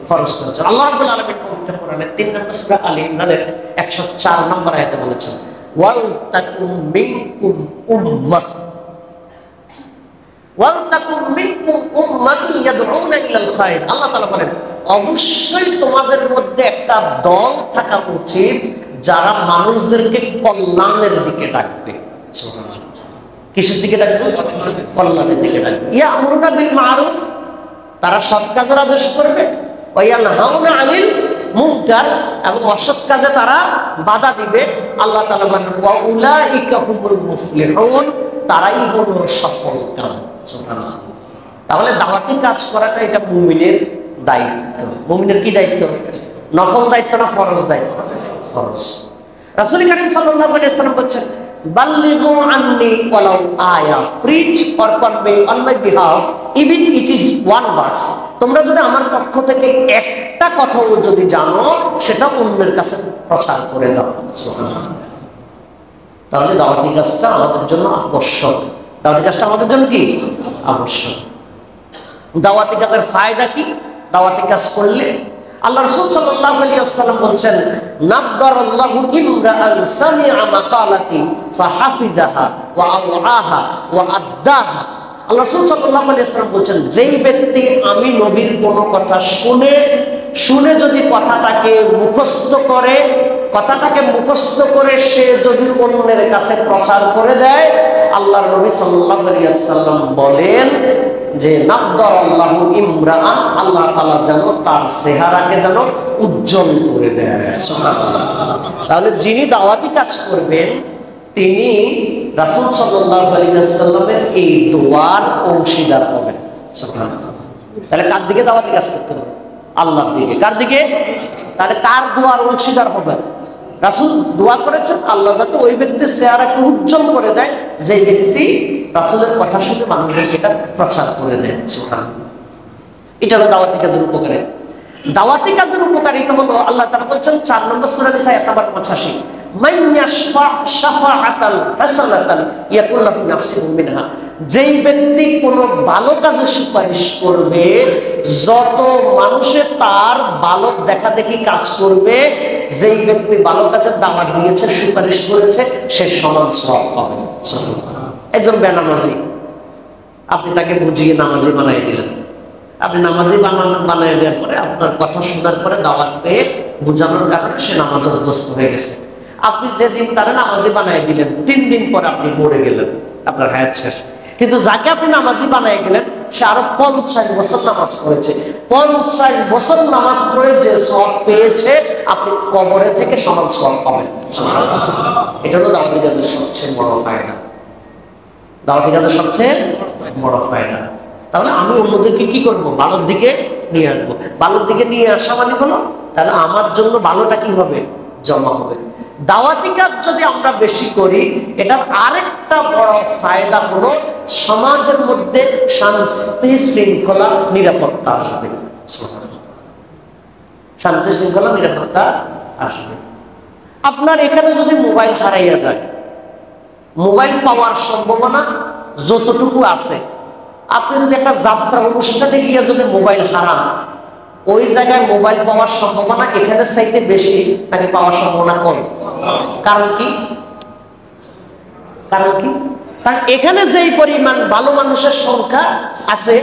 ফরজ করেছেন। আল্লাহ রাব্বুল আলামিন পবিত্র কোরআনে 3 নম্বর সূরা আলী ইমরানের 104 নম্বর আয়াতে বলেছেন, ওয়াল তাকুম মিনকুম উম্মাহ, ওয়াল তাকুম মিনকুম উম্মাতুন ইয়াদউনা ইলাল খায়র। আল্লাহ তাআলা বলেন, অবশ্যই তোমাদের মধ্যে একটা দল থাকা উচিত যারা মানুষদেরকে কল্যাণের দিকে ডাকবে। সুবহানাল্লাহ। কিসের দিকে ডাকবে? কল্যাণের দিকে ডাকবে। ইয়ামুরুনা বিল মারুফ, তারা সৎ কাজের আদেশ করবে, ওয়া ইয়ানহাউনা আনিল মুনকার, এবং অসৎ কাজে তারা বাধা দিবে। আল্লাহ তাআলা বলেন, ওয়া উলাইকা হুমুল মুফলিহুন, তারাই হলো সফলকাম। সুবহানাল্লাহ। তাহলে দাওয়াতি কাজ করাটা এটা মুমিনের দায়িত্ব। মুমিনের কি দায়িত্ব? নফল দায়িত্ব না ফরজ দায়িত্ব? ফরজ। রাসূল কারীম সাল্লাল্লাহু আলাইহি ওয়াসাল্লাম বলেছেন, বাল্লিগু আন্নি ওয়ালাউ আয়া, preach or convey on my behalf even it is one verse. তোমরা যদি আমার পক্ষ থেকে একটা কথাও যদি জানো, সেটা অন্যের কাছে প্রচার করে দাও। সুবহানাল্লাহ। তাহলে দাওয়াতি কাজটা আমাদের জন্য আবশ্যক। দাওয়াতি কাজটা আমাদের জন্য কি? আবশ্যক। দাওয়াতি কাজের ফায়দা কি? দাওয়াতি কাজ করলে আল্লাহ রাসূল সাল্লাল্লাহু আলাইহি ওয়াসাল্লাম বলেন, নাদ্দারাল্লাহু ইমরাআন সামিআ মাকালাতি ফাহাফিযাহা ওয়া আওআহা ওয়া আদ্দাহা। আল্লাহ রাসূল সাল্লাল্লাহু আলাইহি ওয়াসাল্লাম বলেন, যেই ব্যক্তি আমি নবীর কোনো কথা শুনে যদি কথাটাকে মুখস্থ করে সে যদি অন্যের কাছে প্রচার করে দেয়, আল্লাহর নবী সাল্লাল্লাহু আলাইহি ওয়াসাল্লাম বলেন যে নাদ্দারাল্লাহু ইমরাআন, আল্লাহ তাআলা যেন তার চেহারাকে যেন উজ্জ্বল করে দেয়। সুবহানাল্লাহ। তাহলে যিনি দাওয়াতি কাজ করবেন তিনি রাসূল সাল্লাল্লাহু আলাইহি ওয়াসাল্লামের এই দোয়ার অংশীদার হবেন। সুবহানাল্লাহ। তাহলে কার দিকে দাওয়াতি কাজ করতে হবে? আল্লাহর দিকে। কার দিকে? তাহলে কার দোয়ার অংশীদার হবে? রাসূল দোয়া করেছেন আল্লাহ যাতে ওই ব্যক্তির চেহারাকে উজ্জ্বল করে দেয়, যে ব্যক্তি রাসূলের কথা শুনে মানুষদেরকে এটা প্রচার করে দেয়। সুবহানাল্লাহ। এটা হলো দাওয়াতি কাজের উপকারিতা। দাওয়াতি কাজের উপকারিতা হলো আল্লাহ তাআলা বলেছেন 4 নম্বর সূরা নিসা আয়াত নম্বর 85, মান ইয়াশফা শাফাআতান হাসানাতান ইয়াকুল লাহু নাসিবুম মিনহা। যেই ব্যক্তি কোনো ভালো কাজে সুপারিশ করবে, যত মানুষে তার ভালো দেখা দেখি কাজ করবে, যেই ব্যক্তি ভালো কাজের দাওয়াত দিয়েছে, সুপারিশ করেছে, সে সমান সওয়াব পাবে। একজন বেনামাজি, আপনি তাকে বুঝিয়ে নামাজি বানিয়ে দিলেন। আপনি নামাজি বানিয়ে দেওয়ার পরে, আপনার কথা শোনার পরে, দাওয়াত পেয়ে বোঝানোর কারণে সে নামাজে অভ্যস্ত হয়ে গেছে। আপনি যেদিন তারা নামাজি বানিয়ে দিলেন, 3 দিন পরে আপনি মরে গেলেন, আপনার হায়াত শেষ। কিন্তু যাকে আপনি নামাজি বানিয়ে গেলেন, সে আরো 50 বছর নামাজ পড়েছে। 50 বছর নামাজ পড়ে যে সওয়াব পেয়েছে, আপনি কবরে থেকে সমান সওয়াব পাবেন। এটা হলো দাওয়াতি কাজের সবচেয়ে বড় ফায়দা। দাওয়াতি কাজের সবচেয়ে বড় ফায়দা। তাহলে আমি অন্যদেরকে কি করব? ভালোর দিকে নিয়ে আসবো। ভালোর দিকে নিয়ে আসা মানে হলো, তাহলে আমার জন্য ভালোটা কি হবে? জমা হবে। দাওয়াতি কাজ যদি আমরা বেশি করি, এটার আরেকটা বড় ফায়দা হলো সমাজের মধ্যে শান্তি শৃঙ্খলা নিরাপত্তা আসবে। শান্তি শৃঙ্খলা নিরাপত্তা আসবে। আপনার এখানে যদি মোবাইল হারাইয়া যায়, মোবাইল পাওয়ার সম্ভাবনা যতটুকু আছে, আপনি যদি একটা যাত্রা অনুষ্ঠানে গিয়ে যদি মোবাইল হারান, ওই জায়গায় মোবাইল পাওয়ার সম্ভাবনা এখানে চাইতে বেশি নাকি পাওয়ার সম্ভাবনা কম? কারণ কি? কারণ এখানে যেই পরিমাণ ভালো মানুষের সংখ্যা আছে,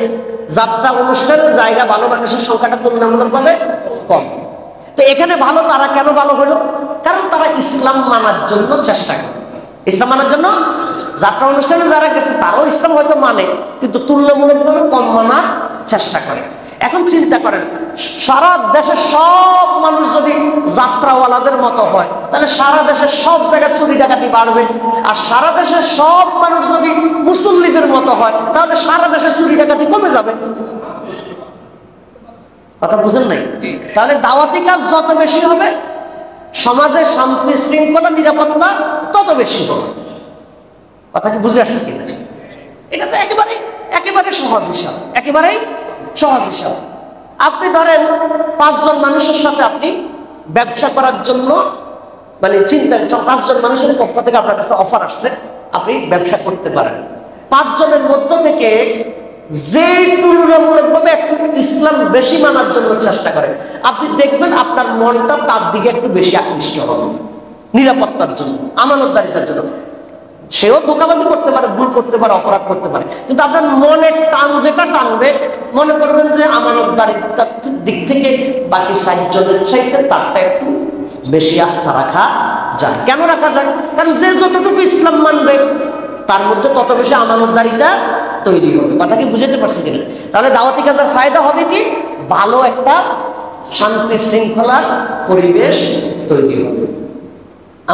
যাত্রা অনুষ্ঠানের জায়গা ভালো মানুষের সংখ্যাটা তুলনামূলকভাবে কম। তো এখানে ভালো তারা কেন ভালো হলো? কারণ তারা ইসলাম মানার জন্য চেষ্টা করে। ইসলাম মানার জন্য যাত্রা অনুষ্ঠানে যারা গেছে তারাও ইসলাম হয়তো মানে, কিন্তু তুলনামূলকভাবে কম মানার চেষ্টা করে। এখন চিন্তা করেন, সারা দেশের সব মানুষ যদি যাত্রাওয়ালাদের মতো হয়, তাহলে সারা দেশের সব জায়গায় চুরি ডাকাতি বাড়বে। আর সারা দেশের সব মানুষ যদি মুসল্লিদের মতো হয়, তাহলে সারা দেশের চুরি ডাকাতি কমে যাবে। কথা বুঝেন নাই? তাহলে দাওয়াতি কাজ যত বেশি হবে, সমাজে শান্তি শৃঙ্খলা নিরাপত্তা তত বেশি হবে। কথা কি বুঝে আসছে কিনা? এটা তো একেবারে সহজ হিসাব, একেবারেই সহজ হিসাব। আপনি ধরেন 5 জন মানুষের সাথে আপনি ব্যবসা করার জন্য মানে চিন্তা, 5 জন মানুষের পক্ষ থেকে আপনার কাছে অফার আসছে, আপনি ব্যবসা করতে পারেন। 5 জনের মধ্য থেকে যে তুলনামূলকভাবে একটু ইসলাম বেশি মানার জন্য চেষ্টা করে, আপনি দেখবেন আপনার মনটা তার দিকে একটু বেশি আকৃষ্ট হবে, নিরাপত্তার জন্য, আমানতদারিতার জন্য। সেও ধোঁকাবাজি করতে পারে, ভুল করতে পারে, অপরাধ করতে পারে, কিন্তু আপনার মনের টান যেটা টানবে, মনে করবেন যে আমানতদারিতার দিক থেকে বাকি 60 জনের চাইতে তারটা একটু বেশি আস্থা রাখা যায়। কেন রাখা যায়? কারণ যে যতটুকু ইসলাম মানবে, তার মধ্যে তত বেশি আমানতদারিতা তৈরি হবে। কথা কি বুঝতে পারছি কিনা? তাহলে দাওয়াতি কাজের ফায়দা হবে কি? ভালো একটা শান্তি শৃঙ্খলার পরিবেশ তৈরি হবে।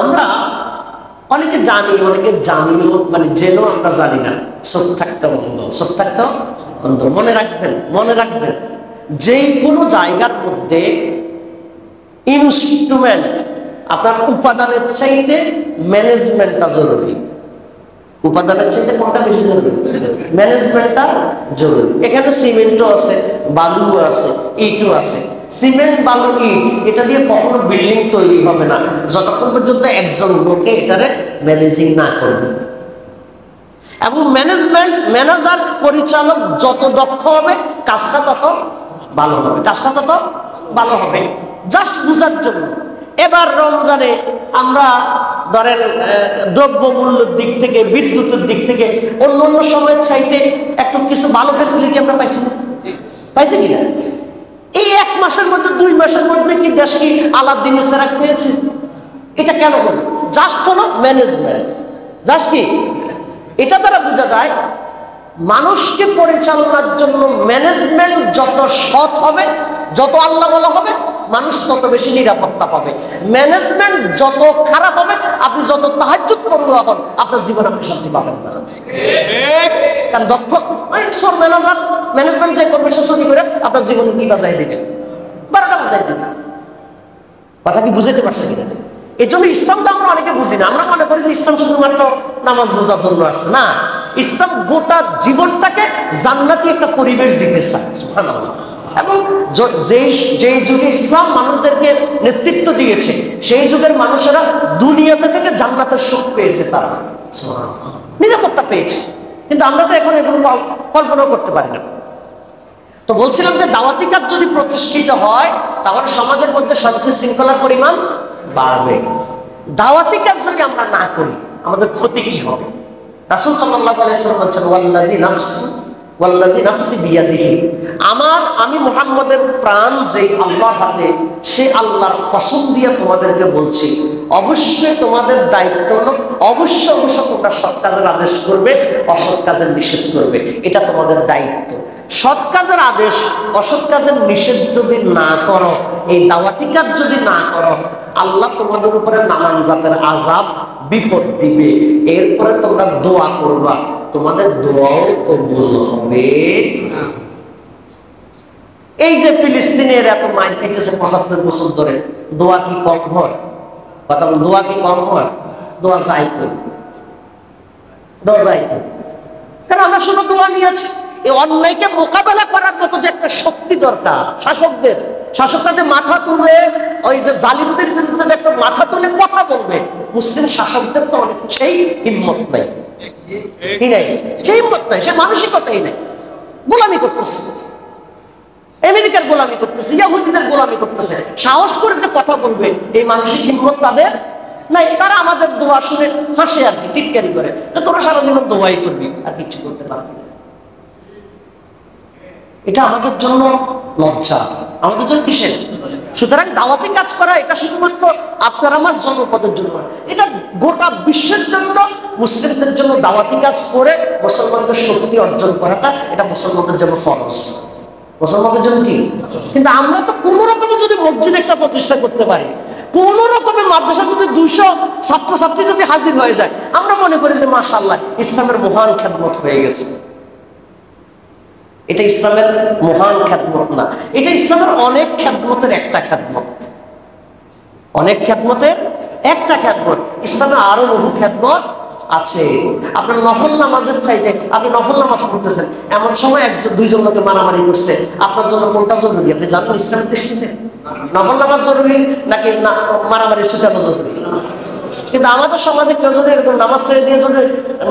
আমরা অনেকে জানি, অনেকে জানিও, মানে জেনেও আমরা জানি না। চোখ থাকতে অন্ধ, চোখ থাকতে অন্ধ। মনে রাখবেন যে কোনো জায়গার মধ্যে ইনস্ট্রুমেন্ট, আপনার উপাদানের চাইতে ম্যানেজমেন্টটা জরুরি। উপাদানের চাইতে কোনটা বেশি জরুরি? ম্যানেজমেন্টটা জরুরি। এখানে সিমেন্টও আছে, বালুও আছে, ইটও আছে। সিমেন্ট, বালু, ইট এটা দিয়ে কখনো বিল্ডিং তৈরি হবে না যতক্ষণ পর্যন্ত একজন লোকে এটারে ম্যানেজিং না করবে। এবং ম্যানেজার, পরিচালক যত দক্ষ হবে, কাজটা তত ভালো হবে, কাজটা তত ভালো হবে। জাস্ট বুঝার জন্য, এবার রমজানে আমরা ধরেন দ্রব্যমূল্যের দিক থেকে, বিদ্যুতের দিক থেকে অন্য সময়ের চাইতে একটু কিছু ভালো ফ্যাসিলিটি আমরা পাইছি কিনা? এই 1 মাসের মধ্যে, 2 মাসের মধ্যে কি দেশ কি আলাদিনের চেরাগ পেয়েছে? এটা কেন হলো? জাস্ট হলো ম্যানেজমেন্ট। জাস্ট কি? এটা দ্বারা বোঝা যায় মানুষকে পরিচালনার জন্য ম্যানেজমেন্ট যত সৎ হবে, যত আল্লাহ বলা হবে, মানুষ তত বেশি নিরাপত্তা পাবে। ম্যানেজমেন্ট যত খারাপ হবে, আপনি যত তাহাজ্জুদ পড়ুয়া হন, আপনার জীবনে আপনি শান্তি পাবেন না। কারণ দক্ষ সব ম্যানেজমেন্ট যে করবে সে চুরি করে আপনার জীবন কি বাজাই দিবে, 12টা বাজাই দিবে। কথা কি বুঝাইতে পারছে কিনা? এই জন্য ইসলামটা আমরা অনেকে বুঝি না। আমরা মনে করি যে ইসলাম শুধুমাত্র নামাজ রোজার জন্য আসছে না, ইসলাম গোটা জীবনটাকে জান্নাতি একটা পরিবেশ দিতে চায়। সুবহানাল্লাহ। এবং যেই যুগে ইসলাম মানুষদেরকে নেতৃত্ব দিয়েছে, সেই যুগের মানুষেরা দুনিয়াতে থেকে জান্নাতের সুখ পেয়েছে, তারা নিরাপত্তা পেয়েছে। কিন্তু আমরা তো এখন এগুলো কল্পনাও করতে পারি না। তো বলছিলাম যে দাওয়াতি কাজ যদি প্রতিষ্ঠিত হয়, তাহলে সমাজের মধ্যে শান্তি শৃঙ্খলার পরিমাণ বাড়বে। দাওয়াতি কাজ যদি আমরা না করি, আমাদের ক্ষতি কি হবে? রাসূল সাল্লাল্লাহু আলাইহি ওয়াসাল্লাম বলেছেন, ওয়াল্লাযী নাফসি বিয়াদিহি, আমি মুহাম্মদের প্রাণ যে আল্লাহর হাতে, সে আল্লাহর কসম দিয়ে তোমাদেরকে বলছি, অবশ্যই তোমাদের দায়িত্ব হলো অবশ্যই তোমরা সৎ কাজের আদেশ করবে, অসৎ কাজের নিষেধ করবে। এটা তোমাদের দায়িত্ব। সৎ কাজের আদেশ, অসৎ কাজের নিষেধ যদি না করো, এই দাওয়াতি কাজ যদি না করো, আল্লাহ তোমাদের উপরে নানান জাতের আযাব বিপদ দিবে। এরপরে তোমরা দোয়া করবা, তোমাদের দোয়াও কবুল হবে না। এই যে ফিলিস্তিনের এত মাইর খাইতেছে 75 বছর ধরে, দোয়া কি কম হয়? কথা বল, দোয়া কি কম হয়? দোয়া যাই করি, দোয়া যাই করি। কারণ আমরা শুধু দোয়া নিয়েছি। এই অন্যায়কে মোকাবেলা করার মতো যে একটা শক্তি দরকার শাসকরা যে মাথা তুলে, ওই যে জালিমদের বিরুদ্ধে যে একটা মাথা তুলে কথা বলবে, মুসলিম শাসকদের তো অনেক সেই হিম্মত নাই, কি নাই? সেই হিম্মত নাই, সে মানসিকতাই নাই। গোলামি করতেছে, আমেরিকার গোলামি করতেছে, ইহুদিদের গোলামি করতেছে। সাহস করে যে কথা বলবে, এই মানসিক হিম্মত তাদের নাই। তারা আমাদের দোয়া শুনে হাসে আর কি, টিটকারি করে, তোরা সারা জীবন দোয়াই করবি, আর কিছু করতে পারবি না। এটা আমাদের জন্য লজ্জা, আমাদের জন্য কিসের? সুতরাং দাওয়াতি কাজ করা এটা শুধুমাত্র আপনার আমার জনপদের জন্য, এটা গোটা বিশ্বের জন্য, মুসলিমদের জন্য দাওয়াতি কাজ করে মুসলমানদের শক্তি অর্জন করাটা, এটা মুসলমানদের জন্য ফরজ। মুসলমানদের জন্য কি? কিন্তু আমরা তো কোন রকমে যদি মসজিদ একটা প্রতিষ্ঠা করতে পারি, কোন রকমের মাদ্রাসা যদি 200 ছাত্রছাত্রী যদি হাজির হয়ে যায়, আমরা মনে করি যে মাশাআল্লাহ ইসলামের মহান খেদমত হয়ে গেছে। এটা ইসলামের মহান খেদমত না, এটা ইসলামের অনেক খেদমতের একটা খেদমত, অনেক খেদমতের একটা খেদমত। ইসলামে আরো বহু খেদমত আছে। আপনার নফল নামাজের চাইতে, আপনি নফল নামাজ পড়তেছেন, এমন সময় দুইজন লোকে মারামারি করছে, আপনার জন্য কোনটা জরুরি আপনি জানেন ইসলামের দৃষ্টিতে? নফল নামাজ জরুরি নাকি না মারামারি ছুটানো জরুরি? কিন্তু আমাদের সমাজে কেউ যদি এরকম নামাজ ছেড়ে দিয়ে যদি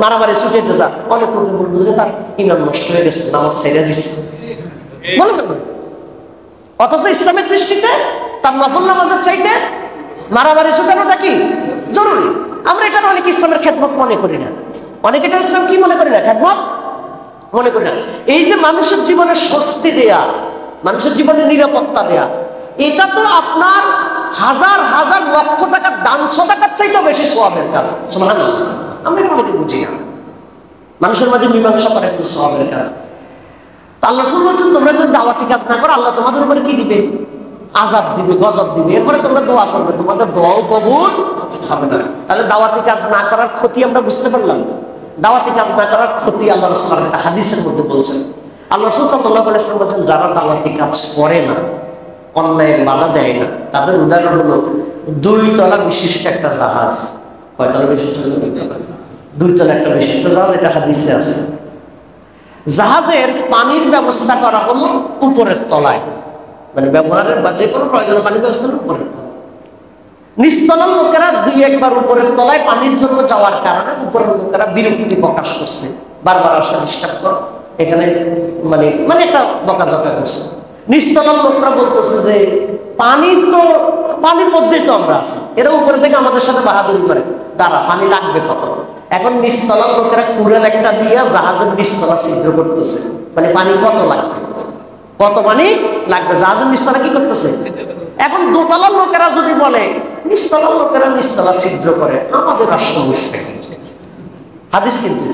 মারামারি ছুটাইতে যা, অনেক লোকে বলবো যে তার ইমান নষ্ট হয়ে গেছে, নামাজ ছেড়ে দিছে, বলে ফেলবে। অথচ ইসলামের দৃষ্টিতে তার নফল নামাজের চাইতে মারামারি ছুটানোটা কি জরুরি। আমরা এটা অনেক ইসলামের খেদমত মনে করি না, অনেকে এটা ইসলাম কি মনে করি না, খেদমত মনে করি না। এই যে মানুষের জীবনে স্বস্তি দেয়া, মানুষের জীবনে নিরাপত্তা দেয়া, এটা তো আপনার হাজার হাজার লক্ষ টাকার দান সদাকার চাইতেও বেশি সওয়াবের কাজ। সুবহানাল্লাহ। আমরা এটা অনেকে বুঝি না, মানুষের মাঝে মীমাংসা করা একটা সওয়াবের কাজ। তা আল্লাহ রাসূল বলেছেন, তোমরা যদি দাওয়াতি কাজ না করো, আল্লাহ তোমাদের উপরে কি দিবে? আযাব দিবে, গজব দিবে। এরপরে তোমরা দোয়া করবে, তোমাদের দোয়াও কবুল হবে না। তাহলে দাওয়াতি কাজ না করার ক্ষতি আমরা বুঝতে পারলাম। দাওয়াতি কাজ না করার ক্ষতি আল্লাহ রাসূল একটা হাদিসের মধ্যে বলছেন। আল্লাহ রাসূল সাল্লাল্লাহু আলাইহি ওয়াসাল্লাম বলেছেন, যারা দাওয়াতি কাজ করে না, অন্যায়ের বাধা দেয় না, তাদের উদাহরণ হলো 2 তলা বিশিষ্ট একটা জাহাজ। কয় তলা বিশিষ্ট? 2 তলা একটা বিশিষ্ট জাহাজ, এটা হাদিসে আছে। জাহাজের পানির ব্যবস্থা করা হলো উপরের তলায়, মানে ব্যবহারের বা যে কোনো প্রয়োজনীয় পানির ব্যবস্থা হলো উপরের তলায়। নিচতলার লোকেরা 2-1 বার উপরের তলায় পানির জন্য যাওয়ার কারণে উপরের লোকেরা বিরক্তি প্রকাশ করছে, বারবার আসা ডিস্টার্ব করো, এখানে মানে একটা বকাঝকা করছে। নিচতলার লোকরা বলতেছে যে পানির মধ্যেই তো আমরা আছি, এরা উপরে থেকে আমাদের সাথে বাহাদুরি করে, দাঁড়া পানি লাগবে কত। এখন নিচতলার লোকেরা কুড়াল একটা দিয়ে জাহাজের নিচতলা ছিদ্র করতেছে, মানে পানি কত লাগবে, কত পানি লাগবে, জাহাজের নিচতলা কি করতেছে। এখন দোতলার লোকেরা যদি বলে নিচতলার লোকেরা নিচতলা ছিদ্র করে, আমাদের আর সমস্যা কি? হাদিস কিন্তু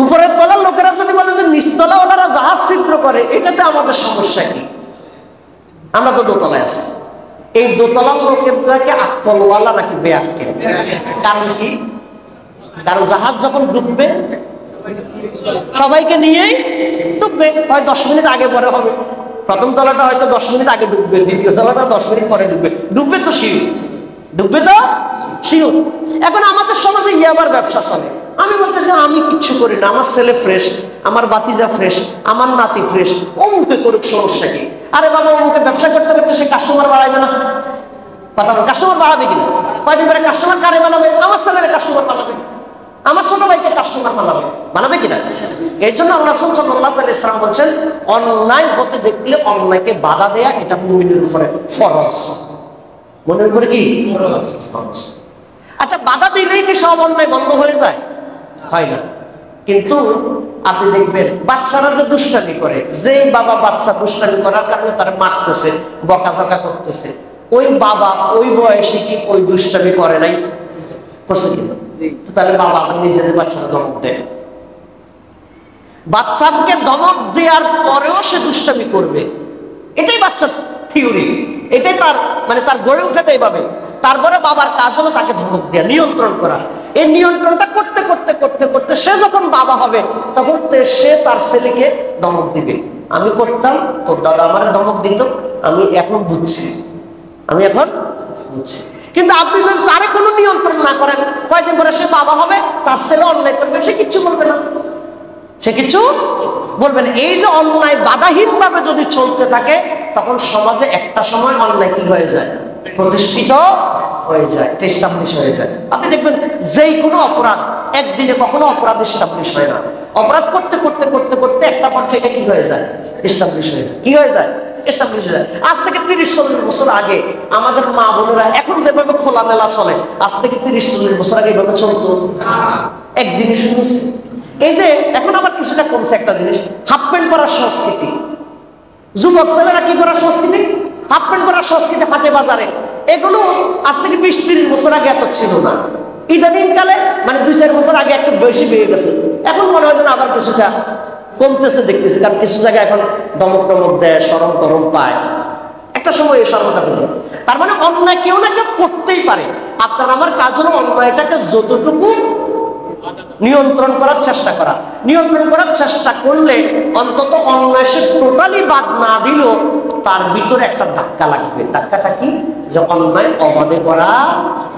উপরের তলার লোকেরা যদি বলে যে নিচতলা ওনারা জাহাজ ছিদ্র করে, এটাতে আমাদের সমস্যা কি? আমরা তো দোতলায় আছি। এই দোতলার লোকেরকে আক্কলওয়ালা নাকি বেআক্কেল? কারণ কি? কারণ জাহাজ যখন ডুববে সবাইকে নিয়েই ডুববে, হয় 10 মিনিট আগে পরে হবে। প্রথম তলাটা হয়তো 10 মিনিট আগে ডুববে, দ্বিতীয় তলাটা 10 মিনিট পরে ডুববে। ডুববে তো শিওর, ডুববে তো শিওর। এখন আমাদের সমাজে ইয়াবার ব্যবসা চলে। আমি বলতেছি আমি কিচ্ছু করি না, আমার ছেলে ফ্রেশ, আমার বাতিজা ফ্রেশ, আমার নাতি ফ্রেশ, অমুকে করুক, সমস্যা কি? আরে বাবা, অমুকে ব্যবসা করতে করতে সে কাস্টমার বাড়াইবে না? কথা বল, কাস্টমার বাড়াবে কিনা? কয়দিন পরে কাস্টমার কারে বানাবে? আমার ছেলের কাস্টমার বানাবে, আমার ছোট ভাইকে কাস্টমার বানাবে, বানাবে কিনা? এই জন্য আল্লাহ সাল্লাল্লাহু আলাইহি ওয়াসাল্লাম বলছেন, অন্যায় হতে দেখলে অন্যায়কে বাধা দেয়া এটা মুমিনের উপরে ফরজ। মনের উপরে কি ফরজ? আচ্ছা, বাধা দিলেই কি সব অন্যায় বন্ধ হয়ে যায়? হয় না। কিন্তু আপনি দেখবেন বাচ্চারা যে দুষ্টামি করে, যেই বাবা বাচ্চা দুষ্টামি করার কারণে তারা মারতেছে, বকাঝকা করতেছে, ওই বাবা ওই বয়সে কি ওই দুষ্টামি করে নাই? করছে কিনা? তাহলে বাবা নিজেদের বাচ্চারা ধমক দেয়। বাচ্চাকে ধমক দেওয়ার পরেও সে দুষ্টামি করবে, এটাই বাচ্চার থিওরি, এটাই তার মানে তার গড়ে ওঠাটা এইভাবে। তারপরে বাবার কাজ হলো তাকে ধমক দেওয়া, নিয়ন্ত্রণ করা। এই নিয়ন্ত্রণটা করতে করতে করতে করতে সে যখন বাবা হবে তখন সে তার ছেলেকে ধমক দিবে। আমি করতাম, তোর দাদা আমার ধমক দিত, আমি এখন বুঝছি, আমি এখন বুঝছি। কিন্তু আপনি যদি তারে কোনো নিয়ন্ত্রণ না করেন, কয়েকদিন পরে সে বাবা হবে, তার ছেলে অন্যায় করবে, সে কিচ্ছু বলবে না, সে কিছু বলবে না। এই যে অন্যায় বাধাহীন ভাবে যদি চলতে থাকে, তখন সমাজে একটা সময় অন্যায় কি হয়ে যায়? প্রতিষ্ঠিত হয়ে যায়, এস্টাবলিশ হয়ে যায়। আপনি দেখবেন যেই কোনো অপরাধ একদিনে কখনো অপরাধ এস্টাবলিশ হয় না। অপরাধ করতে করতে করতে করতে একটা পর্যায়ে এটা কি হয়ে যায়? এস্টাবলিশ হয়ে যায়। কি হয়ে যায়? এস্টাবলিশ হয়ে যায়। আজ থেকে 30-40 বছর আগে আমাদের মা বোনেরা এখন যেভাবে খোলামেলা চলে, আজ থেকে 30-40 বছর আগে এভাবে চলতো? একদিনে শুরু হয়েছে। এই যে এখন আবার কিছুটা কমছে একটা জিনিস, হাফ প্যান্ট পরার সংস্কৃতি। যুবক ছেলেরা কি পরার সংস্কৃতি? হাফ প্যান্ট পরার সংস্কৃতি হাটে বাজারে। এগুলো আজ থেকে 20-30 বছর আগে এত ছিল না। ইদানিং কালে মানে 2-4 বছর আগে একটু বেশি বেড়ে গেছে। এখন মনে হয় যেন আবার কিছুটা কমতেছে দেখতেছি, কারণ কিছু জায়গায় এখন দমক টমক দেয়, শরম টরম পায়। একটা সময় এই শরমটা পেত। তার মানে অন্যায় কেউ না কেউ করতেই পারে। আপনার আমার কাজ হলো অন্যায়টাকে যতটুকু নিয়ন্ত্রণ করার চেষ্টা করা। নিয়ন্ত্রণ করার চেষ্টা করলে অন্তত অন্যায় সে টোটালি বাদ না দিল, তার ভিতরে একটা ধাক্কা লাগবে। ধাক্কাটা কি? যে অন্যায় অবাধে করা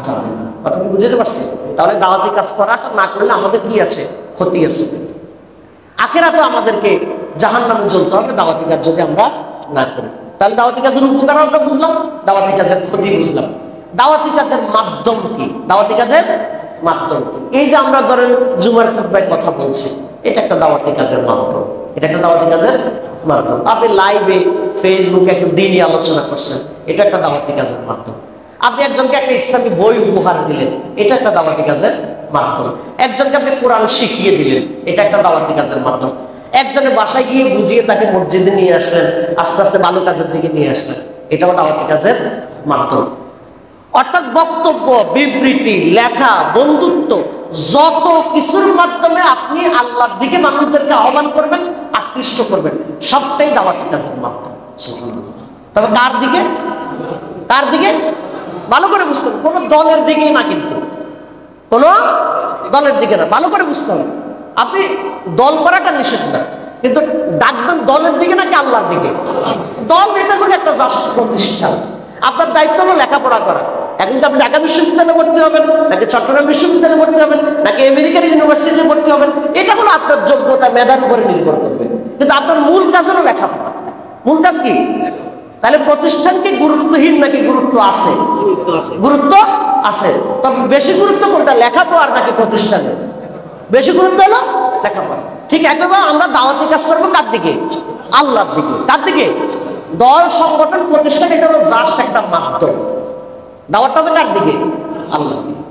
যাবে না। কথা কি বুঝতে পারছি? তাহলে দাওয়াতি কাজ করাটা না করলে আমাদের কি আছে? ক্ষতি আছে। আখেরাতে আমাদেরকে জাহান্নামে জ্বলতে হবে দাওয়াতি কাজ যদি আমরা না করি। তাহলে দাওয়াতি কাজের উপকার আমরা বুঝলাম, দাওয়াতি কাজের ক্ষতি বুঝলাম। দাওয়াতি কাজের মাধ্যম কি? দাওয়াতি কাজের মাধ্যম এই যে আমরা ধরেন জুমার খুতবায় কথা বলছি, এটা একটা দাওয়াতি কাজের মাধ্যম। এটা একটা দাওয়াতি কাজের মাধ্যম। আপনি লাইভে ফেসবুকে একটা দিনই আলোচনা করছেন, এটা একটা দাওয়াতি কাজের মাধ্যম। আপনি একজনকে একটা ইসলামী বই উপহার দিলেন, এটা একটা দাওয়াতি কাজের মাধ্যম। একজনকে আপনি কোরআন শিখিয়ে দিলেন, এটা একটা দাওয়াতি কাজের মাধ্যম। একজনের বাসায় গিয়ে বুঝিয়ে তাকে মসজিদে নিয়ে আসলেন, আস্তে আস্তে ভালো কাজের দিকে নিয়ে আসলেন, এটাও দাওয়াতি কাজের মাধ্যম। অর্থাৎ বক্তব্য, বিবৃতি, লেখা, বন্ধুত্ব, যত কিছুর মাধ্যমে আপনি আল্লাহর দিকে মানুষদেরকে আহ্বান করবেন, আকৃষ্ট করবেন, সবটাই দাওয়াতি কাজের মাধ্যম। তবে কার দিকে? কার দিকে? ভালো করে বুঝতে হবে। কোনো দলের দিকে না, কিন্তু কোনো দলের দিকে না, ভালো করে বুঝতে হবে। আপনি দল করাটা নিষেধ না, কিন্তু ডাকবেন দলের দিকে নাকি আল্লাহর দিকে? দল এটা হলো একটা জাস্ট প্রতিষ্ঠান। আপনার দায়িত্ব হলো লেখাপড়া করা। এখন তো আপনি ঢাকা বিশ্ববিদ্যালয়ে ভর্তি হবেন, নাকি চট্টগ্রাম বিশ্ববিদ্যালয়ে ভর্তি হবেন, নাকি আমেরিকার ইউনিভার্সিটিতে ভর্তি হবেন, এটা হলো আপনার যোগ্যতা, মেধার উপরে নির্ভর করবে। কিন্তু আপনার মূল কাজ হলো লেখাপড়া। মূল কাজ কি? তাহলে প্রতিষ্ঠান কি গুরুত্বহীন নাকি গুরুত্ব আছে? গুরুত্ব আছে। তবে বেশি গুরুত্ব কোনটা, লেখাপড়ার নাকি প্রতিষ্ঠানের? বেশি গুরুত্ব হলো লেখাপড়া। ঠিক একইভাবে আমরা দাওয়াতি কাজ করবো কার দিকে? আল্লাহর দিকে। কার দিকে? দল, সংগঠন, প্রতিষ্ঠান এটা হলো জাস্ট একটা মাধ্যম। দাওয়াত হবে কার দিকে? আল্লাহর দিকে।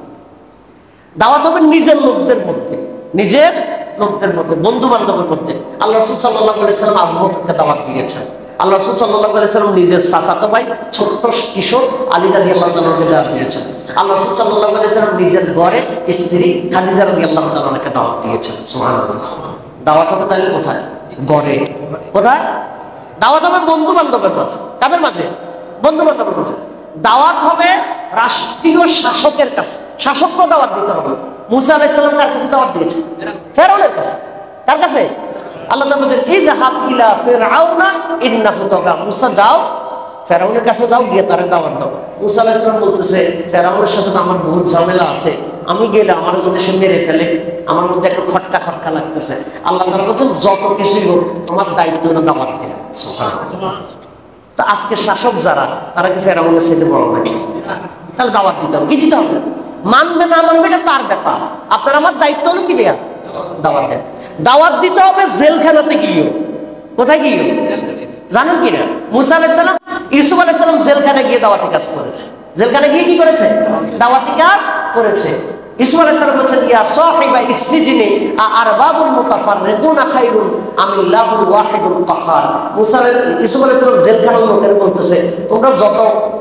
দাওয়াত হবে নিজের লোকদের মধ্যে, নিজের লোকদের মধ্যে, বন্ধু বান্ধবের মধ্যে। আল্লাহ রাসূল সাল্লাল্লাহু আলাইহি ওয়াসাল্লাম আবু বকরকে দাওয়াত দিয়েছেন। আল্লাহ রাসূল সাল্লাল্লাহু আলাইহি ওয়াসাল্লাম নিজের চাচাতো ভাই ছোট্ট কিশোর আলী রাদিয়াল্লাহু তাআলাকে দাওয়াত দিয়েছেন। আল্লাহ রাসূল সাল্লাল্লাহু আলাইহি ওয়াসাল্লাম নিজের ঘরে স্ত্রী খাদিজা রাদিয়াল্লাহু তাআলাকে দাওয়াত দিয়েছেন। সুবহানাল্লাহ। দাওয়াত হবে তাহলে কোথায়? ঘরে। কোথায়? দাওয়াত হবে বন্ধু বান্ধবের মাঝে। কাদের মাঝে? বন্ধু বান্ধবের মাঝে। দাওয়াত হবে রাষ্ট্রীয় শাসকের কাছে, শাসককে দাওয়াত দিতে হবে। মুসা আলাইহিস সালাম কার কাছে দাওয়াত দিয়েছে? ফেরাউনের কাছে। কার কাছে? আল্লাহ তাআলা বলেন ইযহাব ইলা ফিরআউনা ইন্নাহু তাগা। মুসা যাও ফেরাউনের কাছে, যাও, গিয়ে তার দাওয়াত দাও। মুসা আলাইহিস সালাম বলতেছে ফেরাউনের সাথে তো আমার বহুত ঝামেলা আছে, আমি গেলে আমার যদি সে মেরে ফেলে, আমার মধ্যে একটু খটকা খটকা লাগতেছে। আল্লাহ তাআলা বলছেন যত কিছুই হোক তোমার দায়িত্ব হলো দাওয়াত দেওয়া। সুবহানাল্লাহ। তো আজকে শাসক যারা, তারা কি ফেরাউনের সাথে বড় নাকি? তাহলে দাওয়াত দিতে হবে। কি দিতে হবে? মানবে না মানবে এটা তার ব্যাপার, আপনার আমার দায়িত্ব হলো কি দেয়া? দাওয়াত দেয়া। দাওয়াত দিতে হবে জেলখানাতে গিয়ে। কোথায় গিয়ে জানেন কিনা? মুসা আলাইহিস সালাম, ইউসুফ আলাইহিস সালাম জেলখানায় গিয়ে দাওয়াতি কাজ করেছে। জেলখানায় গিয়ে কি করেছে? দাওয়াতি কাজ করেছে। ইউসুফ আলাইহিস সালাম বলেছেন ইয়া সাহিবা ইসজিনি আরবাবুল মুতাফাররিকুনা খায়রুন আমিল্লাহুল ওয়াহিদুল কাহ্হার। ইউসুফ আলাইহিস সালাম জেলখানার লোকের বলতেছে তোমরা যত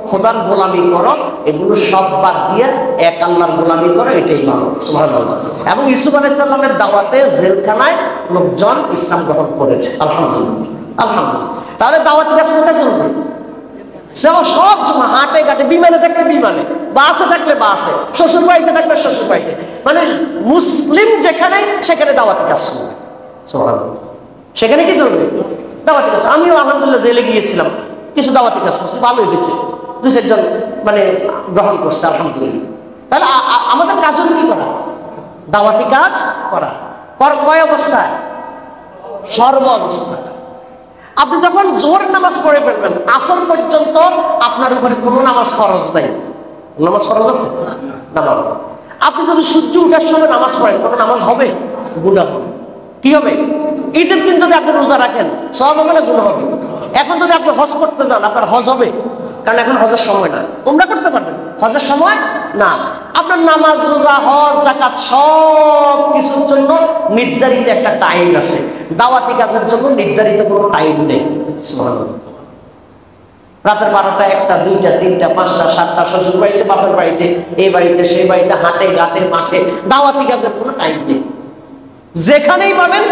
খোদার গোলামি করো এগুলো সব বাদ দিয়ে এক আল্লাহর গোলামি করো, এটাই ভালো। সুবহানাল্লাহ। এবং ইউসুফ আলাইহিস সালামের দাওয়াতে জেলখানায় লোকজন ইসলাম গ্রহণ করেছে। আলহামদুলিল্লাহ, আলহামদুলিল্লাহ। তাহলে দাওয়াতি কাজ কোথায় চলবে? সব সময় হাটে ঘাটে, বিমানে থাকলে বিমানে, বাসে থাকলে বাসে, শ্বশুর বাড়িতে থাকলে শ্বশুর বাড়িতে, মানে মুসলিম যেখানে সেখানে দাওয়াতি কাজ চলবে। সেখানে কি চলবে? দাওয়াতি কাজ। আমিও আলহামদুলিল্লাহ জেলে গিয়েছিলাম, কিছু দাওয়াতি কাজ করছি, ভালোই হয়েছে, দু চারজন মানে গ্রহণ করছে, আলহামদুলিল্লাহ। তাহলে আমাদের কাজ হলো কি করা? দাওয়াতি কাজ করা। কয় অবস্থায়? সর্ব অবস্থায়। আপনি যখন জোহরের নামাজ পড়ে ফেলবেন, আসর পর্যন্ত আপনার উপরে কোনো নামাজ ফরজ নাই। নামাজ ফরজ আছে? নামাজ। আপনি যদি সূর্য উঠার সময় নামাজ পড়েন, কোনো নামাজ হবে? গুনাহ হবে। কি হবে? ঈদের দিন যদি আপনি রোজা রাখেন সওয়াব হবে না গুনাহ হবে? এখন যদি আপনি হজ করতে যান, আপনার হজ হবে? কারণ এখন হজের সময় না। উমরা করতে পারবেন, হজের সময় না। আপনার নামাজ, রোজা, হজ, যাকাত সব কিছুর জন্য নির্ধারিত একটা টাইম আছে। দাওয়াতি কাজের জন্য নির্ধারিত কোনো টাইম নেই। সুবহানাল্লাহ। রাতের 12টা, 1টা, 2টা, 3টা, 5টা, 7টা, শ্বশুর বাড়িতে, বাপের বাড়িতে, এই বাড়িতে, সেই বাড়িতে, হাটে ঘাটে মাঠে, দাওয়াতি কাজের কোনো টাইম নেই। যেখানেই পাবেন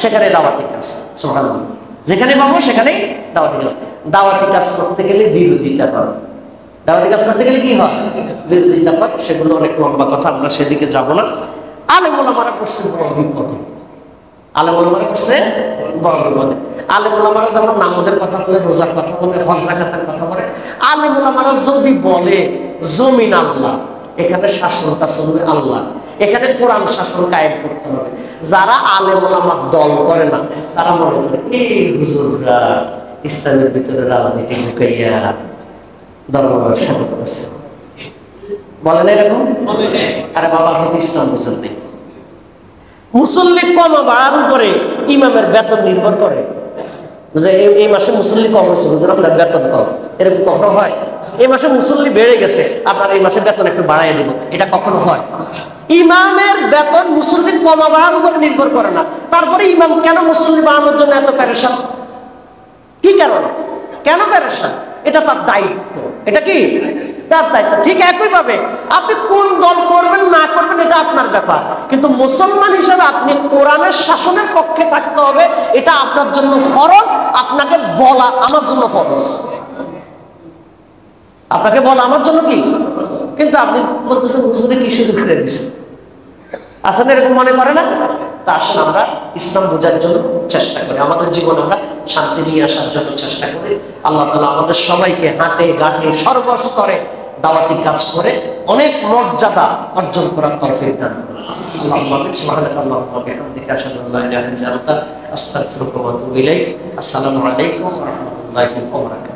সেখানে দাওয়াতি কাজ। সুবহানাল্লাহ। যেখানে পাবো সেখানেই দাওয়াতি কাজ। দাওয়াতি কাজ করতে গেলে বিরোধিতা হয়। দাওয়াতি কাজ করতে গেলে কি হয়? বিরোধিতা হয়। সেগুলো অনেক লম্বা কথা, আমরা সেদিকে যাব না। আলেম ওলামারা পড়ছে বড় বিপদে। আলেম ওলামারা পড়ছে বড় বিপদে। আলেম ওলামারা যেমন নামাজের কথা বলে, রোজার কথা বলে, হজ যাকাতের কথা বলে, আলেম ওলামারা যদি বলে জমিন আল্লাহ, এখানে শাসনটা চলবে আল্লাহ, এখানে কোরআন শাসন কায়েম করতে হবে। যারা আলেম ওলামার দল করে না, তারা মনে করে এই হুজুররা ইসলামের ভিতরে রাজনীতি ঢুকাইয়া ধর্ম ব্যবসা করতেছে। বলেন এরকম? আরে বাবা, আপনি তো ইসলাম বুঝেন নেই। মুসল্লি কম বাড়ার উপরে ইমামের বেতন নির্ভর করে। যে এই মাসে মুসল্লি কম হয়েছে, বুঝলেন, আপনার বেতন কম, এরকম কখনো হয়? এই মাসে মুসল্লি বেড়ে গেছে, আপনার এই মাসে বেতন একটু বাড়াইয়া দিব, এটা কখনো হয়? ইমামের বেতন মুসল্লি কমা বাড়ার উপরে নির্ভর করে না। তারপরে ইমাম কেন মুসল্লি বাড়ানোর জন্য এত প্যারেশান? কি কারণ? কেন প্যারেশান? এটা তার দায়িত্ব। এটা কি তার দায়িত্ব। ঠিক একইভাবে আপনি কোন দল করবেন না করবেন এটা আপনার ব্যাপার, কিন্তু মুসলমান হিসেবে আপনি কোরআনের শাসনের পক্ষে থাকতে হবে, এটা আপনার জন্য ফরজ। আপনাকে বলা আমার জন্য ফরজ, আপনাকে বলা আমার জন্য কি? কিন্তু আপনি বলতেছেন হুজুরে কি শুরু করে দিচ্ছেন, আসলে এরকম মনে করে না? তা আসলে আমরা ইসলাম বোঝার জন্য চেষ্টা করি, আমাদের জীবনে আমরা শান্তি নিয়ে আসার জন্য চেষ্টা করি। আল্লাহ তাআলা আমাদের সবাইকে হাটে ঘাটে সর্বস্তরে দাওয়াতি কাজ করে অনেক মর্যাদা অর্জন করার তৌফিক দান করুন। আল্লাহুম্মা সুবহানাকাল্লাহুম্মা ওয়া বিহামদিকা আশহাদু আল্লা ইলাহা ইল্লা আনতা আস্তাগফিরুকা ওয়া আতুবু ইলাইক। আসসালামু আলাইকুম ওয়া রাহমাতুল্লাহি ওয়া বারাকাতুহু।